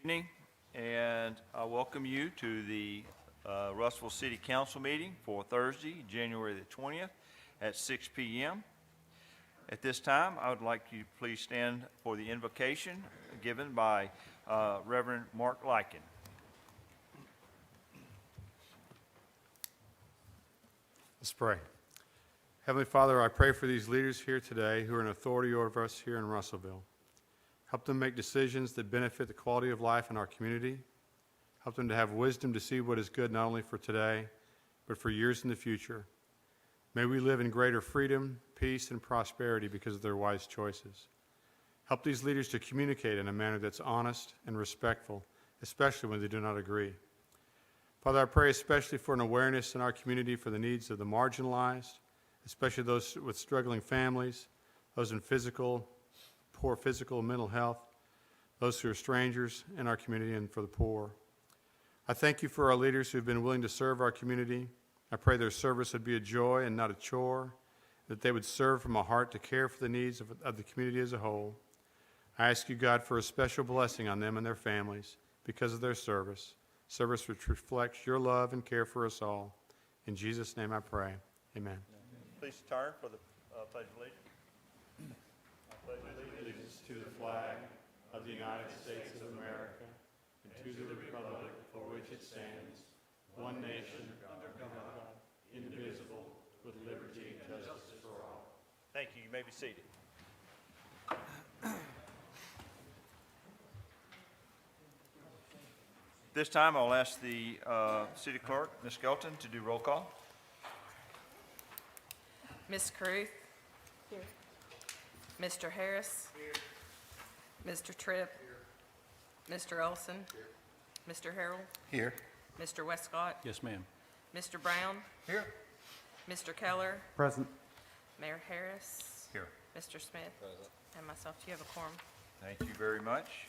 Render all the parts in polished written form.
Evening, and I welcome you to the Russellville City Council meeting for Thursday, January the 20th at 6 p.m. At this time, I would like you to please stand for the invocation given by Reverend Mark Lykin. Let's pray. Heavenly Father, I pray for these leaders here today who are in authority over us here in Russellville. Help them make decisions that benefit the quality of life in our community. Help them to have wisdom to see what is good not only for today, but for years in the future. May we live in greater freedom, peace, and prosperity because of their wise choices. Help these leaders to communicate in a manner that's honest and respectful, especially when they do not agree. Father, I pray especially for an awareness in our community for the needs of the marginalized, especially those with struggling families, those in poor physical and mental health, those who are strangers in our community, and for the poor. I thank you for our leaders who have been willing to serve our community. I pray their service would be a joy and not a chore, that they would serve from a heart to care for the needs of the community as a whole. I ask you, God, for a special blessing on them and their families because of their service which reflects your love and care for us all. In Jesus' name I pray, amen. Please turn for the Pledge of Allegiance. I pledge allegiance to the flag of the United States of America and to the republic for which it stands, one nation, under God, indivisible, with liberty and justice for all. Thank you. You may be seated. This time, I'll ask the City Clerk, Ms. Skelton, to do roll call. Ms. Caruth? Here. Mr. Harris? Here. Mr. Tripp? Here. Mr. Olson? Here. Mr. Harrell? Here. Mr. Westcott? Yes, ma'am. Mr. Brown? Here. Mr. Keller? Present. Mayor Harris? Here. Mr. Smith? Present. And myself. Do you have a quorum? Thank you very much.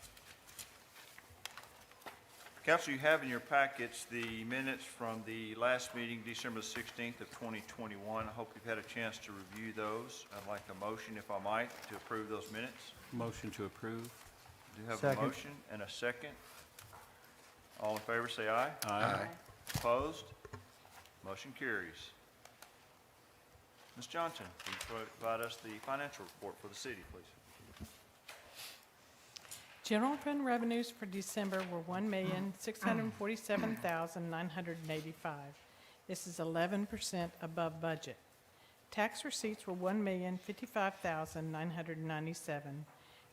Council, you have in your packets the minutes from the last meeting, December 16th of 2021. I hope you've had a chance to review those. I'd like a motion, if I might, to approve those minutes. Motion to approve. Do you have Second. a motion and a second? All in favor, say aye. Aye. Opposed? Motion carries. Ms. Johnson, can you provide us the financial report for the city, please? General fund revenues for December were $1,647,985. This is 11% above budget. Tax receipts were $1,055,997.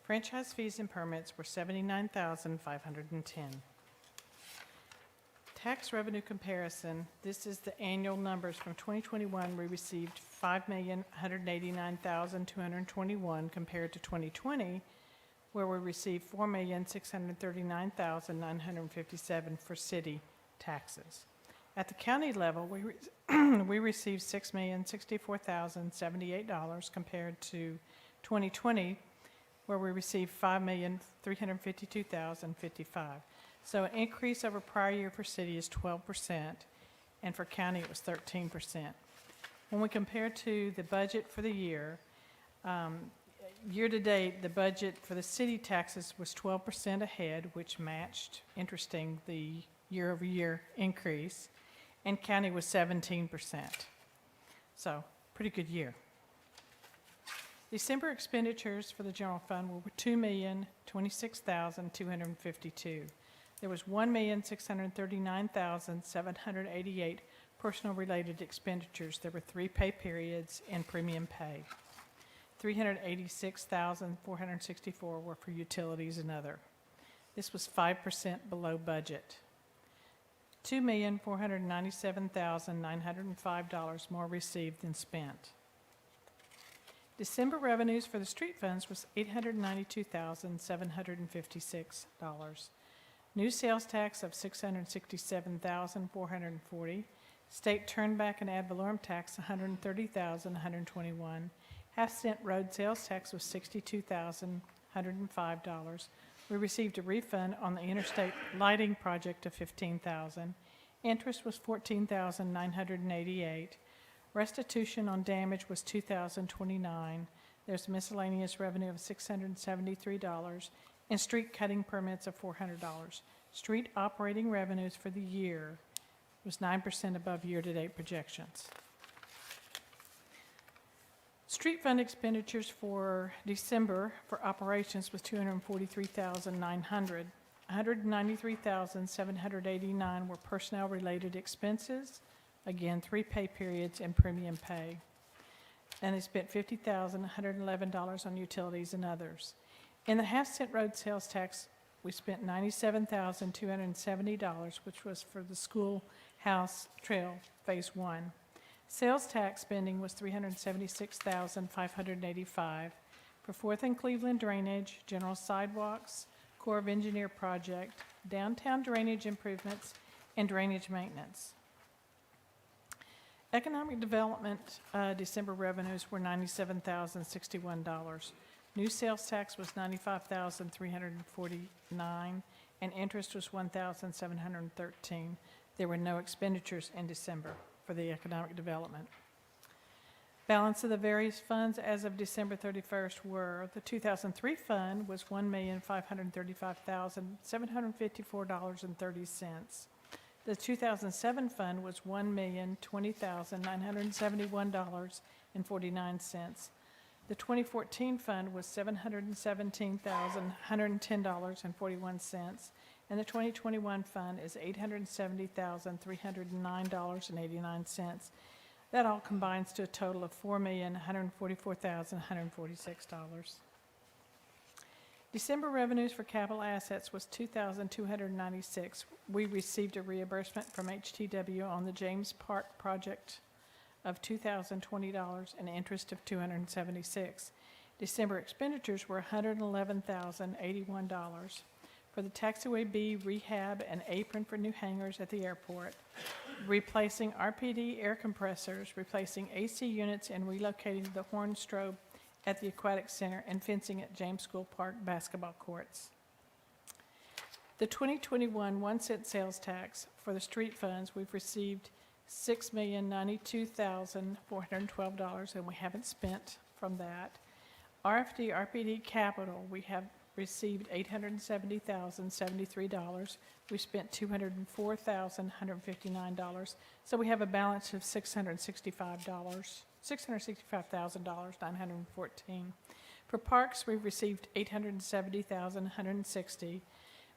Franchise fees and permits were $79,510. Tax revenue comparison, this is the annual numbers from 2021. We received $5,189,221 compared to 2020, where we received $4,639,957 for city taxes. At the county level, we received $6,064,078 compared to 2020, where we received $5,352,055. So an increase over prior year for city is 12%, and for county it was 13%. When we compare to the budget for the year, year-to-date, the budget for the city taxes was 12% ahead, which matched, interesting, the year-over-year increase, and county was 17%. So, pretty good year. December expenditures for the general fund were $2,026,252. There was $1,639,788 personal-related expenditures. There were 3 pay periods and premium pay. $386,464 were for utilities and other. This was 5% below budget. $2,497,905 more received than spent. December revenues for the street funds was $892,756. New sales tax of $667,440. State turnback and ad valorem tax $130,121. Half-cent road sales tax was $62,105. We received a refund on the interstate lighting project of $15,000. Interest was $14,988. Restitution on damage was $2,029. There's miscellaneous revenue of $673. and street cutting permits of $400. Street operating revenues for the year was 9% above year-to-date projections. Street fund expenditures for December for operations was $243,900. $193,789 were personnel-related expenses, again, 3 pay periods and premium pay. And they spent $50,111 on utilities and others. In the half-cent road sales tax, we spent $97,270, which was for the schoolhouse trail, Phase 1. Sales tax spending was $376,585 for Fourth and Cleveland drainage, general sidewalks, Corps of Engineer project, downtown drainage improvements, and drainage maintenance. Economic development December revenues were $97,061. New sales tax was $95,349, and interest was $1,713. There were no expenditures in December for the economic development. Balance of the various funds as of December 31st were: the 2003 fund was $1,535,754.30. The 2007 fund was $1,020,971.49. The 2014 fund was $717,110.41, and the 2021 fund is $870,309.89. That all combines to a total of $4,144,146. December revenues for capital assets was $2,296. We received a reimbursement from HTW on the James Park project of $2,020 and interest of $276. December expenditures were $111,081 for the taxiway B rehab and apron for new hangars at the airport, replacing RPD air compressors, replacing AC units, and relocating the horn strobe at the Aquatic Center, and fencing at James School Park basketball courts. The 2021 1-cent sales tax for the street funds, we've received $6,092,412, and we haven't spent from that. RFD, RPD capital, we have received $870,073. We spent $204,159, so we have a balance of $665,914. For parks, we've received $870,160.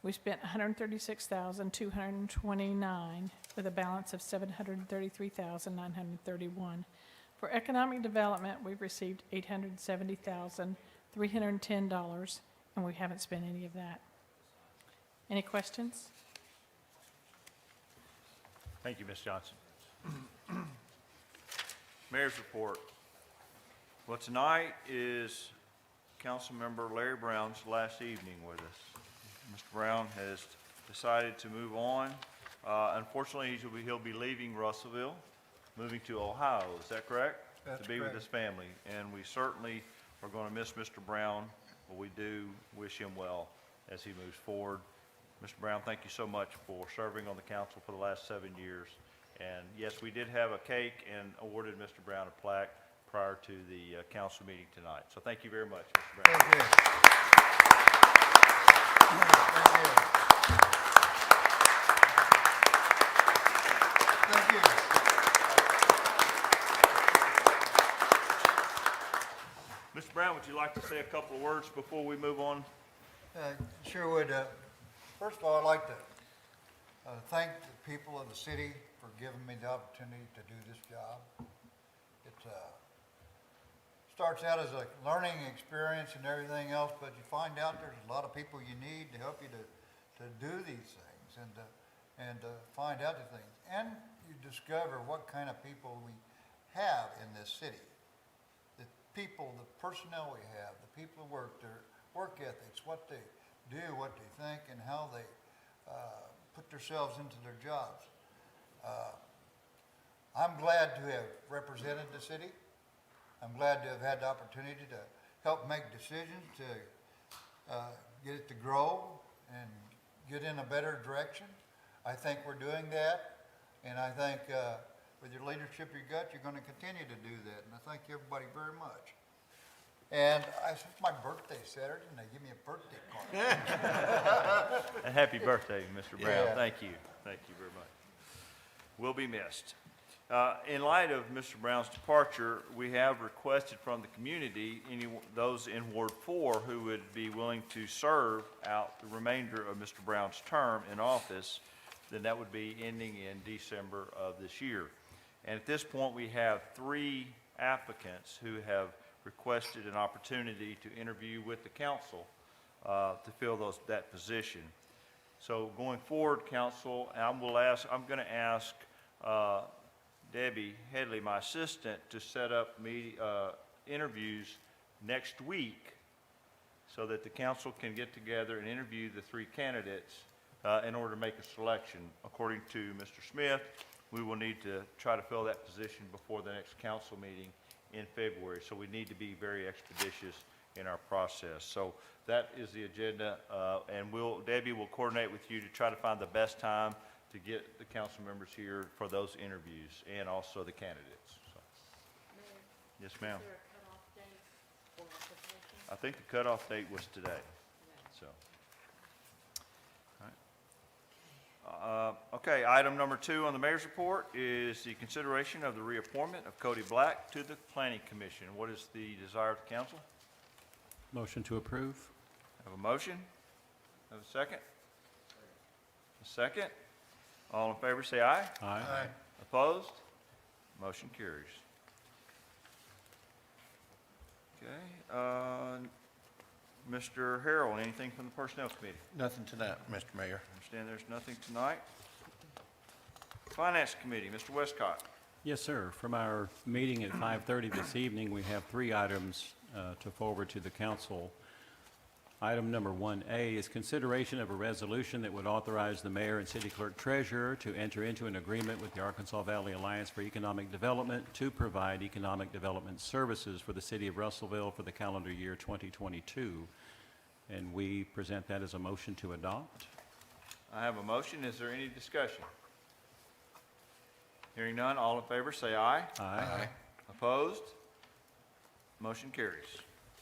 We spent $136,229 with a balance of $733,931. For economic development, we've received $870,310, and we haven't spent any of that. Any questions? Thank you, Ms. Johnson. Mayor's report. Well, tonight is Councilmember Larry Brown's last evening with us. Mr. Brown has decided to move on. Unfortunately, he'll be leaving Russellville, moving to Ohio. Is that correct? That's To be with correct. his family. And we certainly are going to miss Mr. Brown, but we do wish him well as he moves forward. Mr. Brown, thank you so much for serving on the council for the last 7 years. And yes, we did have a cake and awarded Mr. Brown a plaque prior to the council meeting tonight. So thank you very much, Mr. Brown. Thank you. Thank you. Mr. Brown, would you like to say a couple of words before we move on? Sure would. First of all, I'd like to thank the people of the city for giving me the opportunity to do this job. It starts out as a learning experience and everything else, but you find out there's a lot of people you need to help you to do these things and to find out the things. And you discover what kind of people we have in this city. The people, the personnel we have, the people who work, their work ethics, what they do, what they think, and how they put themselves into their jobs. I'm glad to have represented the city. I'm glad to have had the opportunity to help make decisions to get it to grow and get in a better direction. I think we're doing that, and I think with your leadership you got, you're going to continue to do that, and I thank everybody very much. And I said, it's my birthday Saturday, and they give me a birthday card. And happy birthday, Mr. Brown. Yeah. Thank you. Thank you very much. Will be missed. In light of Mr. Brown's departure, we have requested from the community, those in Ward 4 who would be willing to serve out the remainder of Mr. Brown's term in office, then that would be ending in December of this year. And at this point, we have 3 applicants who have requested an opportunity to interview with the council to fill that position. So going forward, council, I'm going to ask Debbie Headley, my assistant, to set up interviews next week so that the council can get together and interview the 3 candidates in order to make a selection. According to Mr. Smith, we will need to try to fill that position before the next council meeting in February. So we need to be very expeditious in our process. So that is the agenda, and Debbie will coordinate with you to try to find the best time to get the council members here for those interviews and also the candidates. So. Yes, ma'am. Is there a cutoff date for applications? I think the cutoff date was today, so. All right. Okay, item number 2 on the mayor's report is the consideration of the reappointment of Cody Black to the Planning Commission. What is the desire of the council? Motion to approve. Have a motion? Have a second? A second? All in favor say aye. Aye. Opposed? Motion carries. Okay, Mr. Harrell, anything from the Personnel Committee? Nothing tonight, Mr. Mayor. I understand there's nothing tonight. Finance Committee, Mr. Westcott. Yes, sir. From our meeting at 5:30 this evening, we have 3 items to forward to the council. Item number 1A is consideration of a resolution that would authorize the mayor and city clerk treasurer to enter into an agreement with the Arkansas Valley Alliance for Economic Development to provide economic development services for the city of Russellville for the calendar year 2022. And we present that as a motion to adopt. I have a motion. Is there any discussion? Hearing none, all in favor say aye. Aye. Opposed? Motion carries.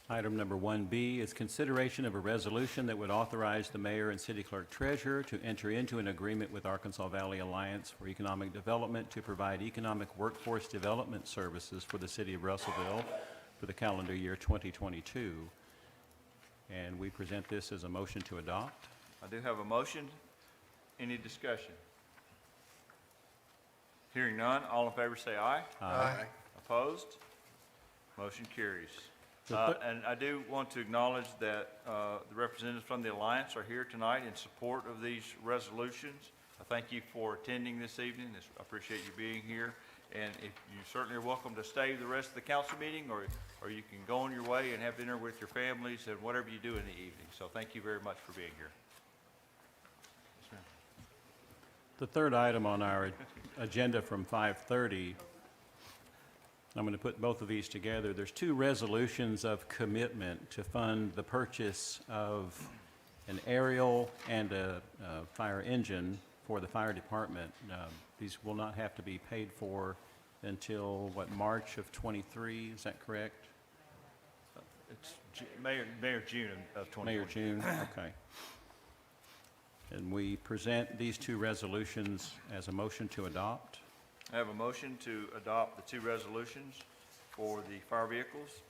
Item number 1B is consideration of a resolution that would authorize the mayor and city clerk treasurer to enter into an agreement with Arkansas Valley Alliance for Economic Development to provide economic workforce development services for the city of Russellville for the calendar year 2022. And we present this as a motion to adopt. I do have a motion. Any discussion? Hearing none, all in favor say aye. Aye. Opposed? Motion carries. The And I do want to acknowledge that the representatives from the Alliance are here tonight in support of these resolutions. I thank you for attending this evening. I appreciate you being here. And if you certainly are welcome to stay the rest of the council meeting, or you can go on your way and have dinner with your families and whatever you do in the evening. So thank you very much for being here. Yes, ma'am. The third item on our agenda from 5:30, I'm going to put both of these together. There's 2 resolutions of commitment to fund the purchase of an aerial and a fire engine for the fire department. These will not have to be paid for until, March of '23, is that correct? It's June of 2020. May or June, okay. And we present these 2 resolutions as a motion to adopt. I have a motion to adopt the 2 resolutions for the fire vehicles.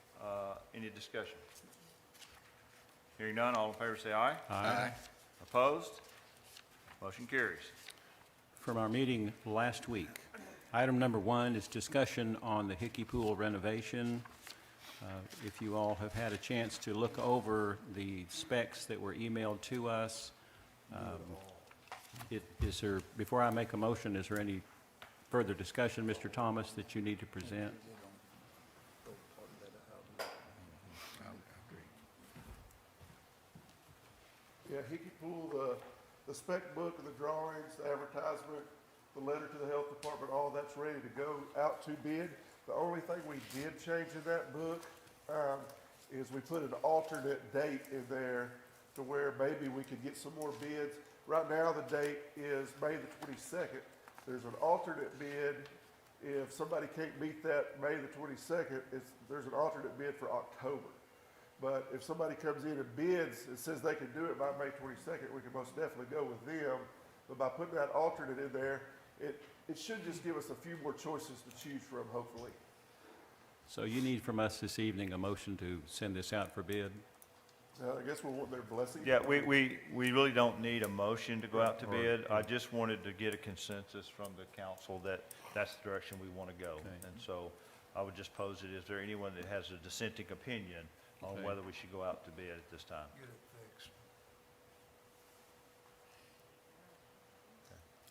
Any discussion? Hearing none, all in favor say aye. Aye. Opposed? Motion carries. From our meeting last week, item number 1 is discussion on the Hickey Pool renovation. If you all have had a chance to look over the specs that were emailed to us, before I make a motion, is there any further discussion, Mr. Thomas, that you need to present? Yeah, Hickey Pool, the spec book and the drawings, the advertisement, the letter to the health department, all that's ready to go out to bid. The only thing we did change in that book, is we put an alternate date in there to where maybe we could get some more bids. Right now, the date is May the 22nd. There's an alternate bid. If somebody can't meet that May the 22nd, there's an alternate bid for October. But if somebody comes in and bids and says they can do it by May 22nd, we can most definitely go with them. But by putting that alternate in there, it should just give us a few more choices to choose from, hopefully. So you need from us this evening a motion to send this out for bid? I guess we'll want their blessing. Yeah, we really don't need a motion to go out to bid. I just wanted to get a consensus from the council that that's the direction we want to go. Okay. And so I would just pose it, is there anyone that has a dissenting opinion on Okay. whether we should go out to bid at this time? Get it fixed.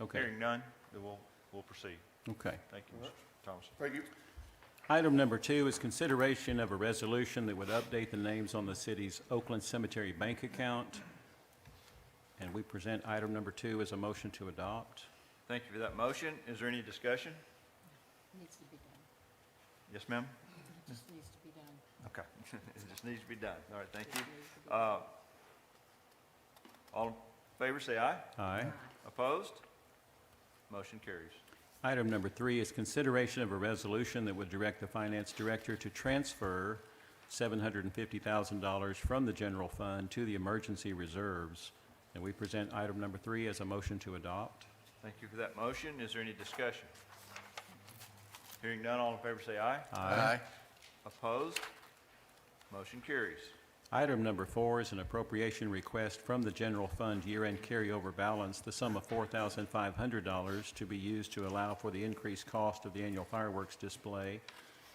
Okay, Hearing none, then we'll proceed. okay. Thank you, Mr. Thomas. Thank you. Item number 2 is consideration of a resolution that would update the names on the city's Oakland Cemetery bank account. And we present item number 2 as a motion to adopt. Thank you for that motion. Is there any discussion? Needs to be done. Yes, ma'am? It just needs to be done. Okay. It just needs to be done. All right, thank you. Just needs to be done. All in favor, say aye. Aye. Opposed? Motion carries. Item number 3 is consideration of a resolution that would direct the finance director to transfer $750,000 from the general fund to the emergency reserves. And we present item number 3 as a motion to adopt. Thank you for that motion. Is there any discussion? Hearing none, all in favor say aye. Aye. Opposed? Motion carries. Item number 4 is an appropriation request from the general fund year-end carryover balance, the sum of $4,500 to be used to allow for the increased cost of the annual fireworks display.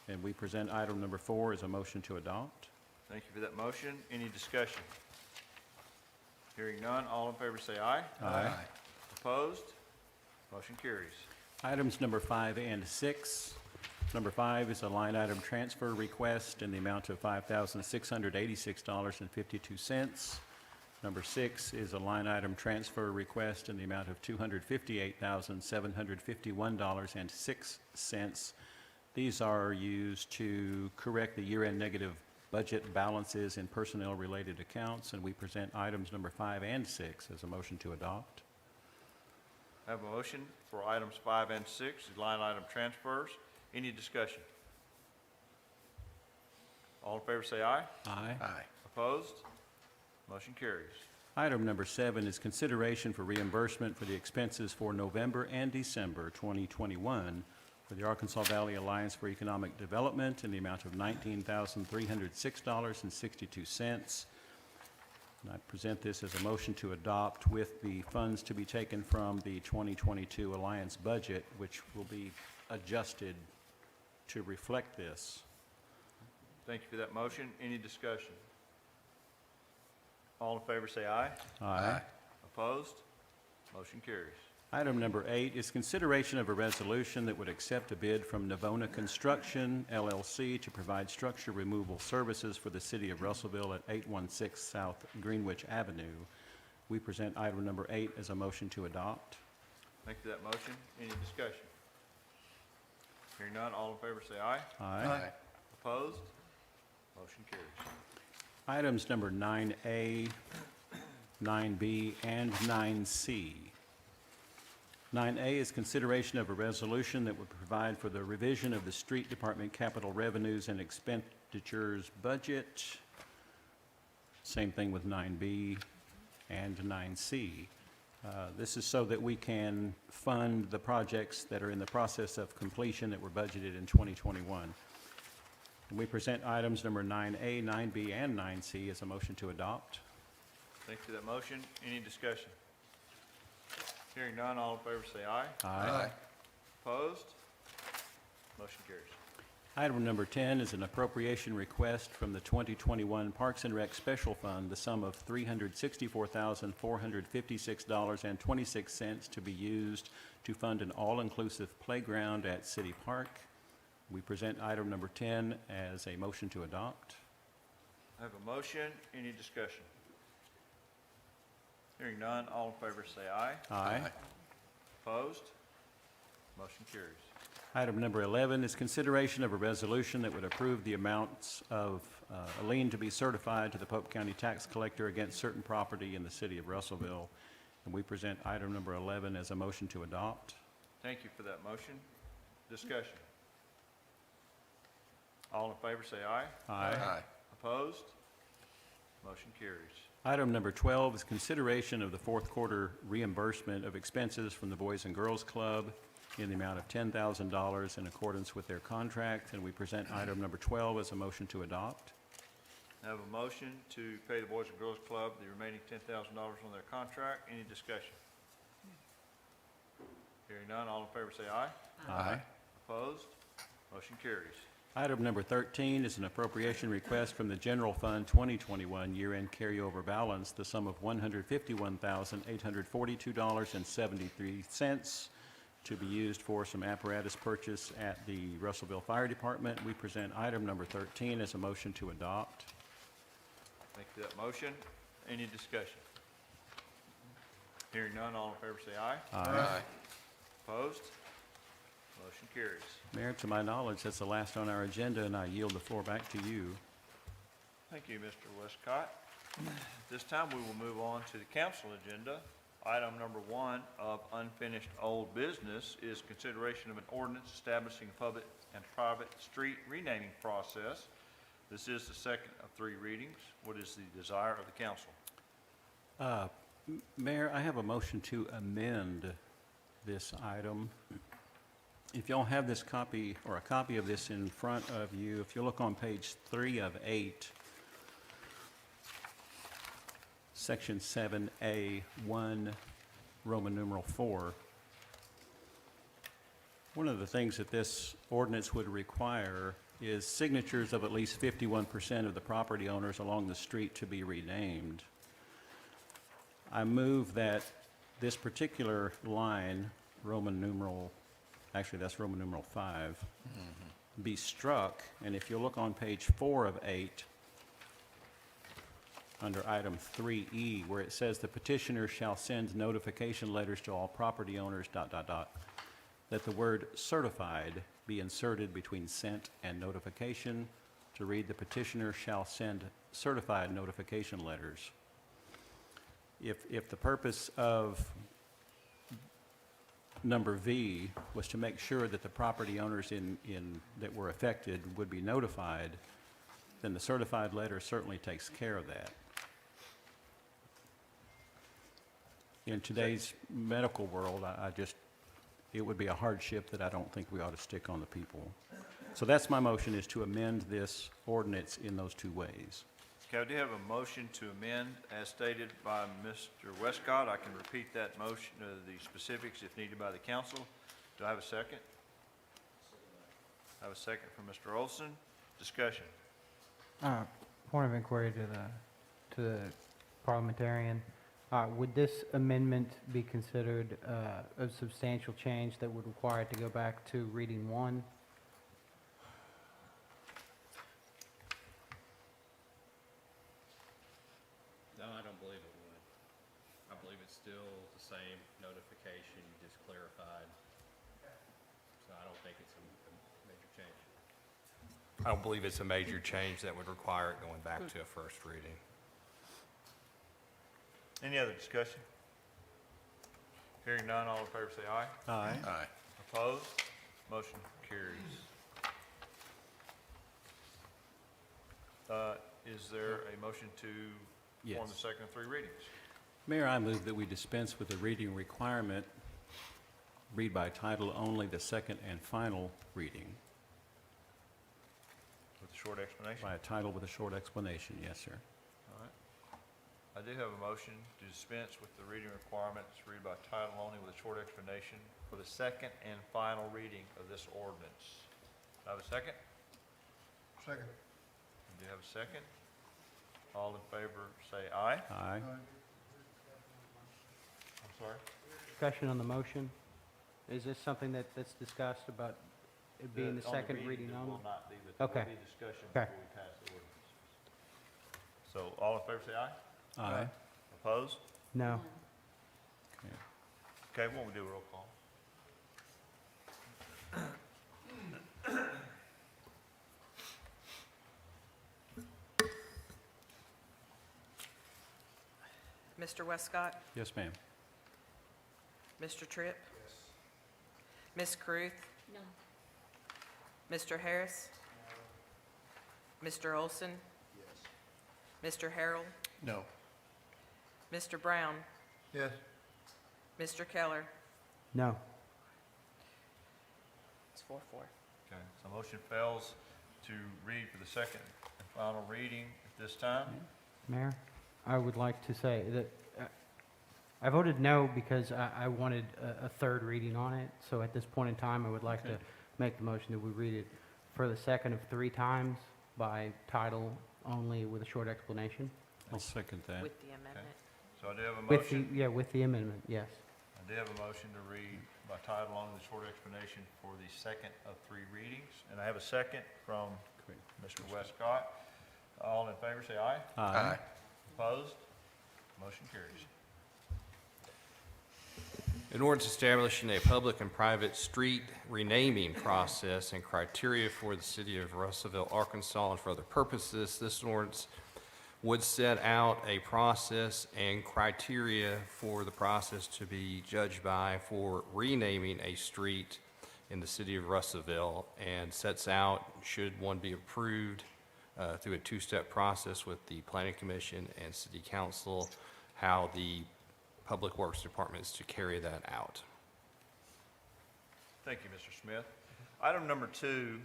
And we present item number 4 as a motion to adopt. Thank you for that motion. Any discussion? Hearing none, all in favor say aye. Aye. Opposed? Motion carries. Items number 5 and 6. Number 5 is a line item transfer request in the amount of $5,686.52. Number 6 is a line item transfer request in the amount of $258,751.06. These are used to correct the year-end negative budget balances in personnel-related accounts, and we present items number 5 and 6 as a motion to adopt. I have a motion for items 5 and 6, line item transfers. Any discussion? All in favor say aye. Aye. Opposed? Motion carries. Item number 7 is consideration for reimbursement for the expenses for November and December 2021 for the Arkansas Valley Alliance for Economic Development in the amount of $19,306.62. And I present this as a motion to adopt with the funds to be taken from the 2022 Alliance budget, which will be adjusted to reflect this. Thank you for that motion. Any discussion? All in favor say aye. Aye. Opposed? Motion carries. Item number 8 is consideration of a resolution that would accept a bid from Navona Construction, LLC, to provide structure removal services for the city of Russellville at 816 South Greenwich Avenue. We present item number 8 as a motion to adopt. Thank you for that motion. Any discussion? Hearing none, all in favor say aye. Aye. Opposed? Motion carries. Items number 9A, 9B, and 9C. 9A is consideration of a resolution that would provide for the revision of the Street Department capital revenues and expenditures budget. Same thing with 9B and 9C. This is so that we can fund the projects that are in the process of completion that were budgeted in 2021. And we present items number 9A, 9B, and 9C as a motion to adopt. Thank you for that motion. Any discussion? Hearing none, all in favor say aye. Aye. Opposed? Motion carries. Item number 10 is an appropriation request from the 2021 Parks and Rec Special Fund, the sum of $364,456.26 to be used to fund an all-inclusive playground at City Park. We present item number 10 as a motion to adopt. I have a motion. Any discussion? Hearing none, all in favor say aye. Aye. Opposed? Motion carries. Item number 11 is consideration of a resolution that would approve the amounts of a lien to be certified to the Pope County Tax Collector against certain property in the city of Russellville. And we present item number 11 as a motion to adopt. Thank you for that motion. Discussion. All in favor say aye. Aye. Opposed? Motion carries. Item number 12 is consideration of the fourth quarter reimbursement of expenses from the Boys and Girls Club in the amount of $10,000 in accordance with their contract, and we present item number 12 as a motion to adopt. I have a motion to pay the Boys and Girls Club the remaining $10,000 on their contract. Any discussion? Hearing none, all in favor say aye. Aye. Opposed? Motion carries. Item number 13 is an appropriation request from the General Fund 2021 year-end carryover balance, the sum of $151,842.73 to be used for some apparatus purchase at the Russellville Fire Department. We present item number 13 as a motion to adopt. Thank you for that motion. Any discussion? Hearing none, all in favor say aye. Aye. Opposed? Motion carries. Mayor, to my knowledge, that's the last on our agenda, and I yield the floor back to you. Thank you, Mr. Westcott. At this time, we will move on to the council agenda. Item number 1 of unfinished old business is consideration of an ordinance establishing a public and private street renaming process. This is the second of 3 readings. What is the desire of the council? Mayor, I have a motion to amend this item. If y'all have this copy, or a copy of this in front of you, if you look on page 3 of 8, section 7A, 1, Roman numeral 4, one of the things that this ordinance would require is signatures of at least 51% of the property owners along the street to be renamed. I move that this particular line, Roman numeral, actually that's Roman numeral 5, be struck, and if you look on page 4 of 8, under item 3E, where it says the petitioner shall send notification letters to all property owners, ... that the word certified be inserted between sent and notification to read the petitioner shall send certified notification letters. If the purpose of number V was to make sure that the property owners that were affected would be notified, then the certified letter certainly takes care of that. In today's medical world, it would be a hardship that I don't think we ought to stick on the people. So that's my motion, is to amend this ordinance in those 2 ways. Okay, I do have a motion to amend as stated by Mr. Westcott. I can repeat that motion, the specifics if needed by the council. Do I have a second? I have a second from Mr. Olson. Discussion. Point of inquiry to the parliamentarian. Would this amendment be considered a substantial change that would require it to go back to reading 1? No, I don't believe it would. I believe it's still the same notification, you just clarified. So I don't think it's a major change. I don't believe it's a major change that would require it going back to a first reading. Any other discussion? Hearing none, all in favor say aye. Aye. Aye. Opposed? Motion carries. Is there a motion to form the Yes. second of 3 readings? Mayor, I move that we dispense with the reading requirement, read by title only the second and final reading. With a short explanation? By a title with a short explanation, yes, sir. All right. I do have a motion to dispense with the reading requirements, read by title only with a short explanation for the second and final reading of this ordinance. Do I have a second? Second. I do have a second. All in favor say aye. Aye. I'm sorry? Discussion on the motion? Is this something that's discussed about it being the On second reading there only? will not be, but there Okay. will be discussion Okay. before we pass the ordinance. So all in favor say aye. Aye. Opposed? No. Okay. Okay, why don't we do a roll call? Mr. Westcott? Yes, ma'am. Mr. Tripp? Ms. Caruth? No. Mr. Harris? Mr. Olson? Mr. Harrell, No. Mr. Brown, Yes. Mr. Keller. No. It's 4-4. Okay, so motion fails to read for the second and final reading at this time. Mayor, I would like to say that I voted no because I wanted a third reading on it. So at this point in time, I would like to Okay. make the motion that we read it for the second of 3 times by title only with a short explanation. I'll second that. With the amendment. So I do have a With the, motion. yeah, with the amendment, yes. I do have a motion to read by title only the short explanation for the second of 3 readings. And I have a second from Great. Mr. Westcott. All in favor, say aye. Aye. Opposed? Motion carries. An ordinance establishing a public and private street renaming process and criteria for the city of Russellville, Arkansas, and for other purposes. This ordinance would set out a process and criteria for the process to be judged by for renaming a street in the city of Russellville, and sets out, should one be approved, through a 2-step process with the Planning Commission and City Council, how the Public Works Department is to carry that out. Thank you, Mr. Smith. Item number 2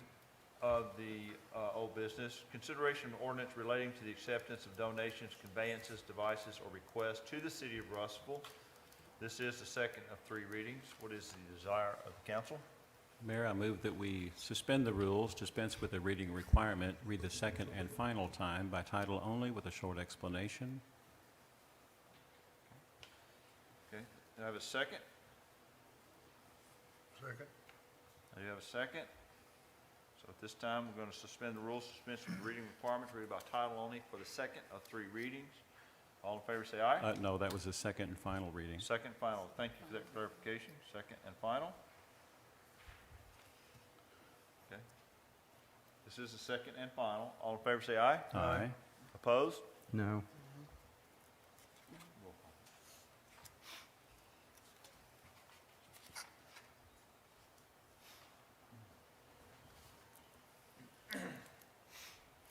of the old business, consideration of ordinance relating to the acceptance of donations, conveyances, devices, or requests to the city of Russellville. This is the second of 3 readings. What is the desire of the council? Mayor, I move that we suspend the rules, dispense with the reading requirement, read the second and final time by title only with a short explanation. Okay, do I have a second? Second. Do you have a second? So at this time, we're going to suspend the rules, suspension of the reading requirements, read by title only for the second of 3 readings. All in favor, say aye. No, that was the second and final reading. Second, final. Thank you for that clarification. Second and final. Okay. This is the second and final. All in favor, say aye. Aye. Opposed? No.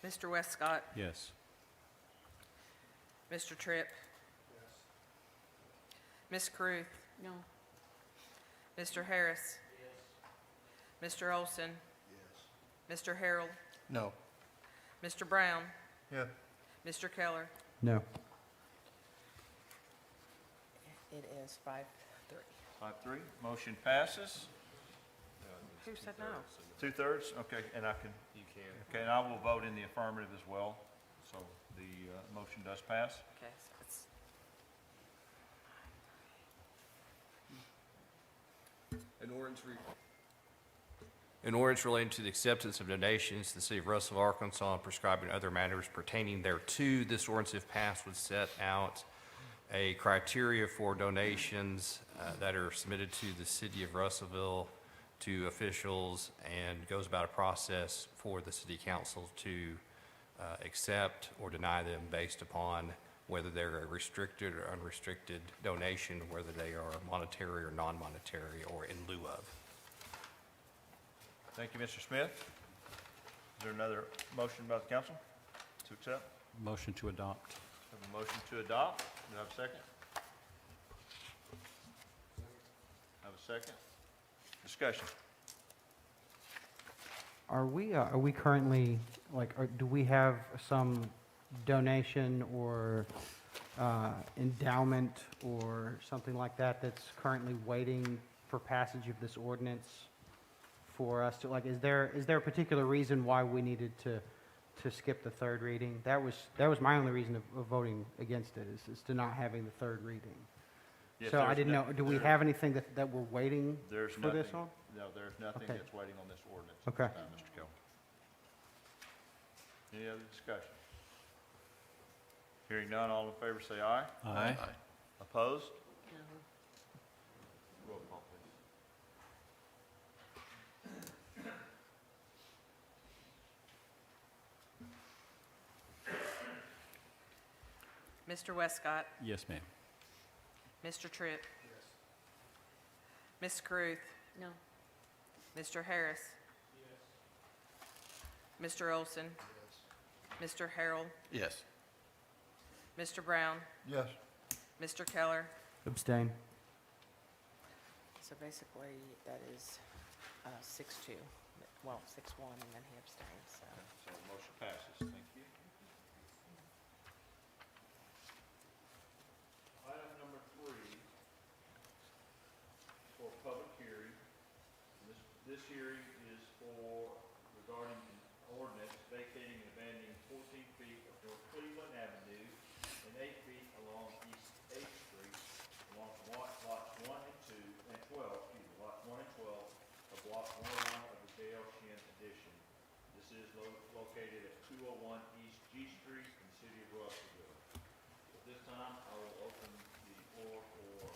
Mr. Westcott, Yes. Mr. Tripp. Ms. Caruth, No. Mr. Harris. Mr. Olson. Mr. Harrell, No. Mr. Brown, Yeah. Mr. Keller. No. It is 5-3. 5-3. Motion passes. Who said no? 2/3? Okay, and I can, You can. okay, and I will vote in the affirmative as well. So the motion does pass. Okay, so it's, An ordinance relating to the acceptance of donations to the city of Russellville, Arkansas, and prescribing other matters pertaining thereto. This ordinance, if passed, would set out a criteria for donations that are submitted to the city of Russellville, to officials, and goes about a process for the city council to accept or deny them based upon whether they're a restricted or unrestricted donation, whether they are monetary or non-monetary, or in lieu of. Thank you, Mr. Smith. Is there another motion by the council to accept? Motion to adopt. Have a motion to adopt. Do I have a second? Have a second? Discussion. Are we currently, like, do we have some donation or endowment or something like that that's currently waiting for passage of this ordinance for us to, like, is there a particular reason why we needed to skip the third reading? That was my only reason of voting against it, is to not having the third reading. Yes, So I there's didn't no- know, do we there- have anything that we're waiting There's for this nothing, on? no, there's nothing Okay. that's waiting on this ordinance. Okay. at this time, Mr. Kelly. Any other discussion? Hearing none, all in favor say aye. Aye. Opposed? No. Roll call, please. Mr. Westcott, Yes, ma'am. Mr. Tripp. Ms. Caruth, No. Mr. Harris. Mr. Olson. Mr. Harrell, Yes. Mr. Brown? Yes. Mr. Keller? Abstain. So basically, that is 6-2, well, 6-1, and then he abstains, so. So the motion passes. Thank you. Item number 3 for public hearing. This hearing is for regarding an ordinance vacating and abandoning 14 feet of North Cleveland Avenue and 8 feet along East 8th Street along lots 1 and 2 and 12, lots 1 and 12 of block 101 of the J.L. Shin addition. This is located at 201 East G Street in the city of Russellville. At this time, I will open the floor for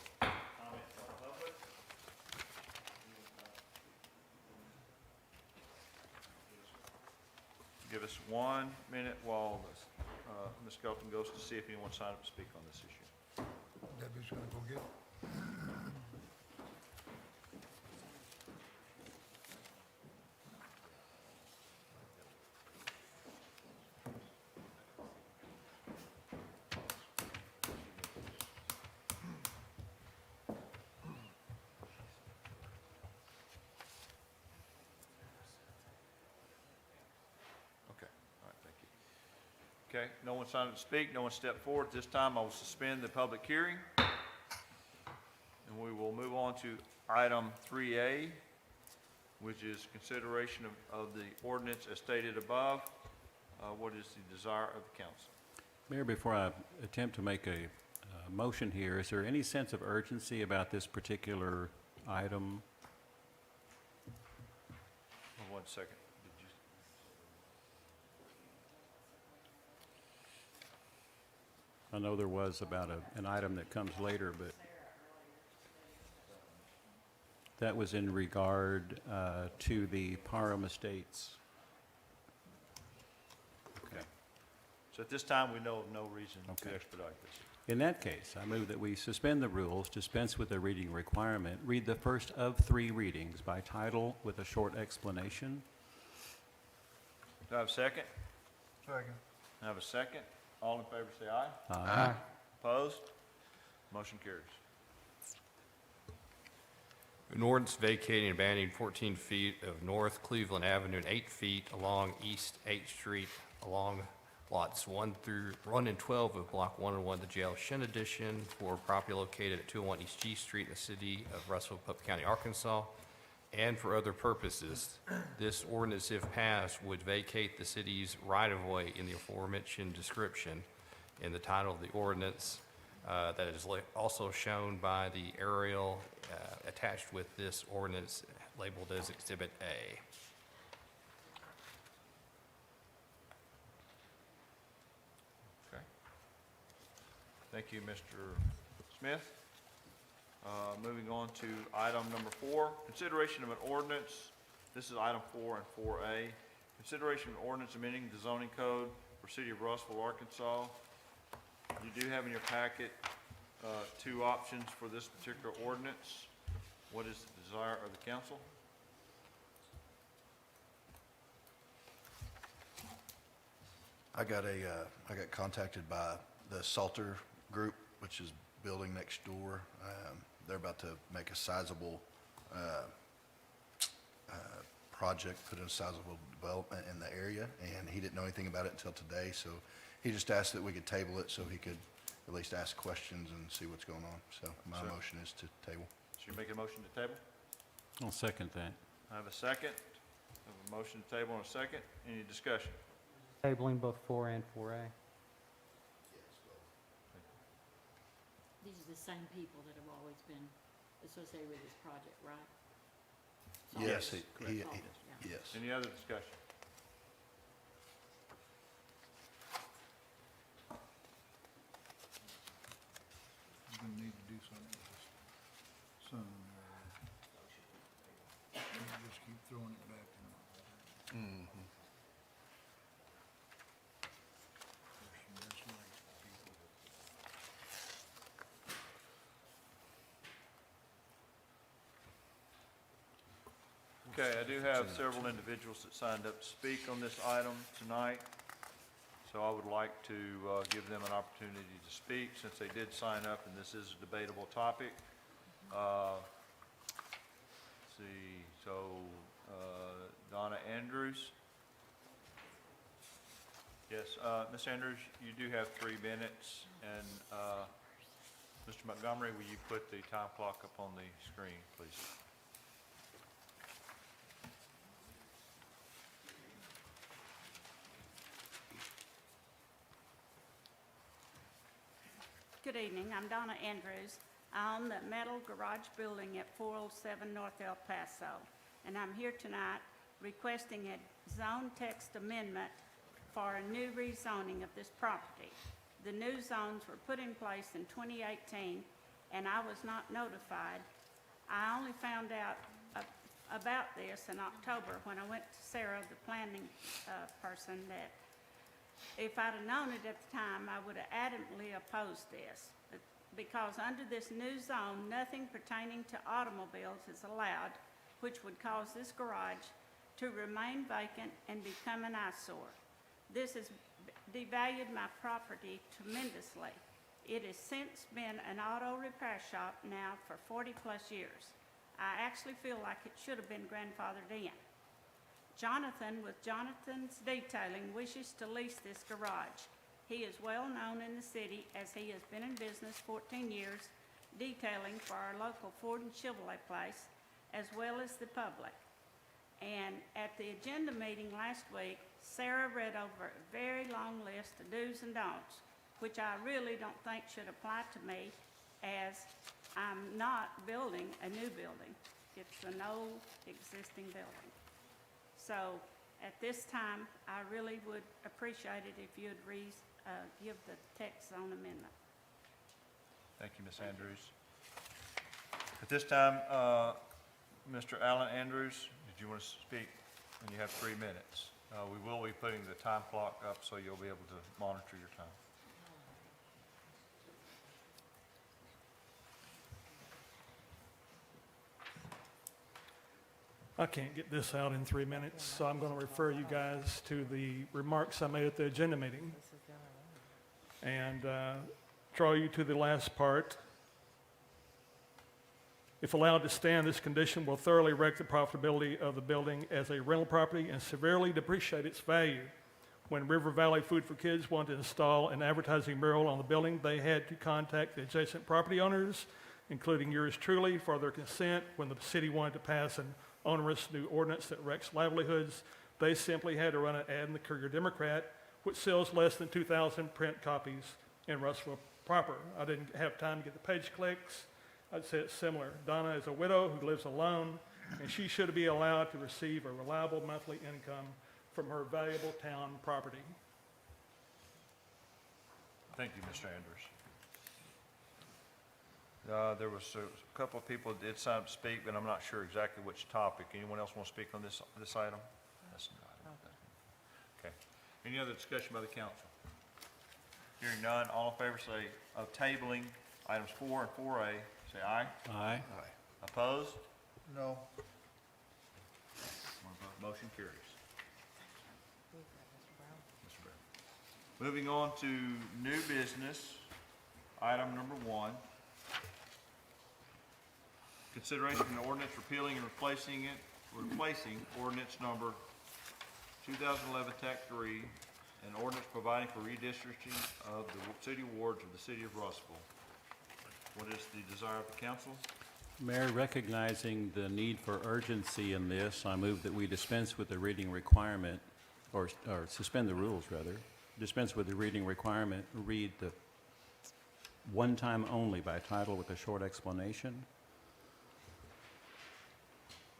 comment from the public. Give us 1 minute while Ms. Skelton goes to see if anyone signed up to speak on this issue. Debbie's gonna go get it. Okay, all right, thank you. Okay, no one signed up to speak, no one stepped forward. At this time, I will suspend the public hearing. And we will move on to item 3A, which is consideration of the ordinance as stated above. What is the desire of the council? Mayor, before I attempt to make a motion here, is there any sense of urgency about this particular item? 1 second. Did you? I know there was about an item that comes later, but that was in regard to the Parham Estates. Okay. So at this time, we know of no reason to Okay. expedite this. In that case, I move that we suspend the rules, dispense with the reading requirement, read the first of 3 readings by title with a short explanation. Do I have a second? Second. I have a second. All in favor say aye. Aye. Opposed? Motion carries. An ordinance vacating and abandoning 14 feet of North Cleveland Avenue and 8 feet along East 8th Street along lots 1 and 12 of Block 101, the J.L. Shin Edition, for property located at 201 East G Street in the city of Russellville, Pope County, Arkansas, and for other purposes. This ordinance, if passed, would vacate the city's right-of-way in the aforementioned description in the title of the ordinance, that is also shown by the aerial attached with this ordinance labeled as Exhibit A. Okay. Thank you, Mr. Smith. Moving on to item number 4, consideration of an ordinance. This is item 4 and 4A. Consideration of an ordinance amending the zoning code for City of Russellville, Arkansas. You do have in your packet 2 options for this particular ordinance. What is the desire of the council? I got contacted by the Salter Group, which is building next door. They're about to make a sizable project, put in a sizable development in the area, and he didn't know anything about it until today, so he just asked that we could table it so he could at least ask questions and see what's going on. So my Sure. motion is to table. So you make a motion to table? I'll second that. I have a second. I have a motion to table and a second. Any discussion? Tabling both 4 and 4A. These are the same people that have always been associated with this project, right? Yes, Correct. he- Yeah. yes. Any other discussion? You're gonna need to do something with this soon. You just keep throwing it back in. Mhm. There's some dislikes people. Okay, I do have several individuals that signed up to speak on this item tonight. So I would like to give them an opportunity to speak since they did sign up and this is a debatable topic. Let's see, so Donna Andrews. Yes, Ms. Andrews, you do have 3 minutes, and Mr. Montgomery, will you put the time clock up on the screen, please? Good evening, I'm Donna Andrews. I own the metal garage building at 407 North El Paso, and I'm here tonight requesting a zone text amendment for a new rezoning of this property. The new zones were put in place in 2018, and I was not notified. I only found out about this in October when I went to Sarah, the planning person, that if I'd have known it at the time, I would have adamantly opposed this. But because under this new zone, nothing pertaining to automobiles is allowed, which would cause this garage to remain vacant and become an eyesore. This has devalued my property tremendously. It has since been an auto repair shop now for 40-plus years. I actually feel like it should have been grandfathered in. Jonathan with Jonathan's Detailing wishes to lease this garage. He is well known in the city as he has been in business 14 years detailing for our local Ford and Chevrolet place as well as the public. And at the agenda meeting last week, Sarah read over a very long list of do's and don'ts, which I really don't think should apply to me as I'm not building a new building. It's an old existing building. So at this time, I really would appreciate it if you'd give the text zone amendment. Thank you, Ms. Andrews. At this time, Mr. Alan Andrews, did you want to speak? And you have 3 minutes. We will be putting the time clock up so you'll be able to monitor your time. I can't get this out in 3 minutes, so I'm going to refer you guys to the remarks I made at the agenda meeting and draw you to the last part. If allowed to stand, this condition will thoroughly wreck the profitability of the building as a rental property and severely depreciate its value. When River Valley Food for Kids wanted to install an advertising mural on the building, they had to contact the adjacent property owners, including yours truly, for their consent. When the city wanted to pass an onerous new ordinance that wrecks livelihoods, they simply had to run an ad in the Courier Democrat, which sells less than 2,000 print copies in Russellville proper. I didn't have time to get the page clicks. I'd say it's similar. Donna is a widow who lives alone, and she should be allowed to receive a reliable monthly income from her valuable town property. Thank you, Mr. Andrews. There was a couple of people that did sign up to speak, but I'm not sure exactly which topic. Anyone else want to speak on this item? That's not it. Okay. Any other discussion by the council? Hearing none, all in favor say of tabling items 4 and 4A, say aye. Aye. Opposed? No. Motion carries. Mr. Brown. Moving on to new business, item number 1. Consideration of an ordinance repealing and replacing ordinance number 2011 TAC 3, an ordinance providing for redistricting of the city wards of the city of Russville. What is the desire of the council? Mayor, recognizing the need for urgency in this, I move that we dispense with the reading requirement, or suspend the rules, rather. Dispense with the reading requirement, read the one time only by title with a short explanation.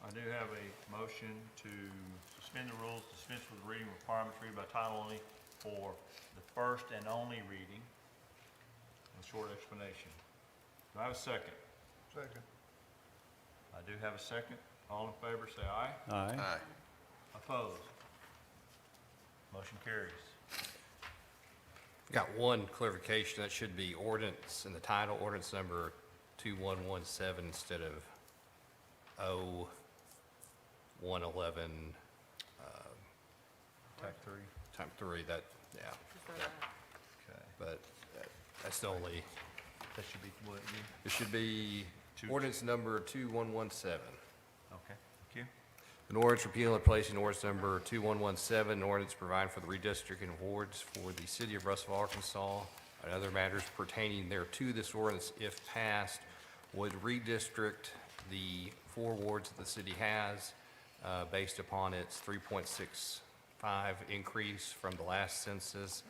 I do have a motion to suspend the rules, dispense with the reading requirements, read by title only for the first and only reading, a short explanation. Do I have a second? Second. I do have a second. All in favor, say aye. Aye. Opposed? Motion carries. Got one clarification, that should be ordinance in the title, ordinance number 2117 instead of 0111, TAC 3. type 3, that Yeah, Okay. but that's the only, That should be what, again? it should be Two- ordinance number 2117. Okay, thank you. An ordinance repealing and replacing ordinance number 2117, an ordinance providing for the redistricting of wards for the city of Russellville, Arkansas, and other matters pertaining thereto. This ordinance, if passed, would redistrict the 4 wards that the city has based upon its 3.65 increase from the last census,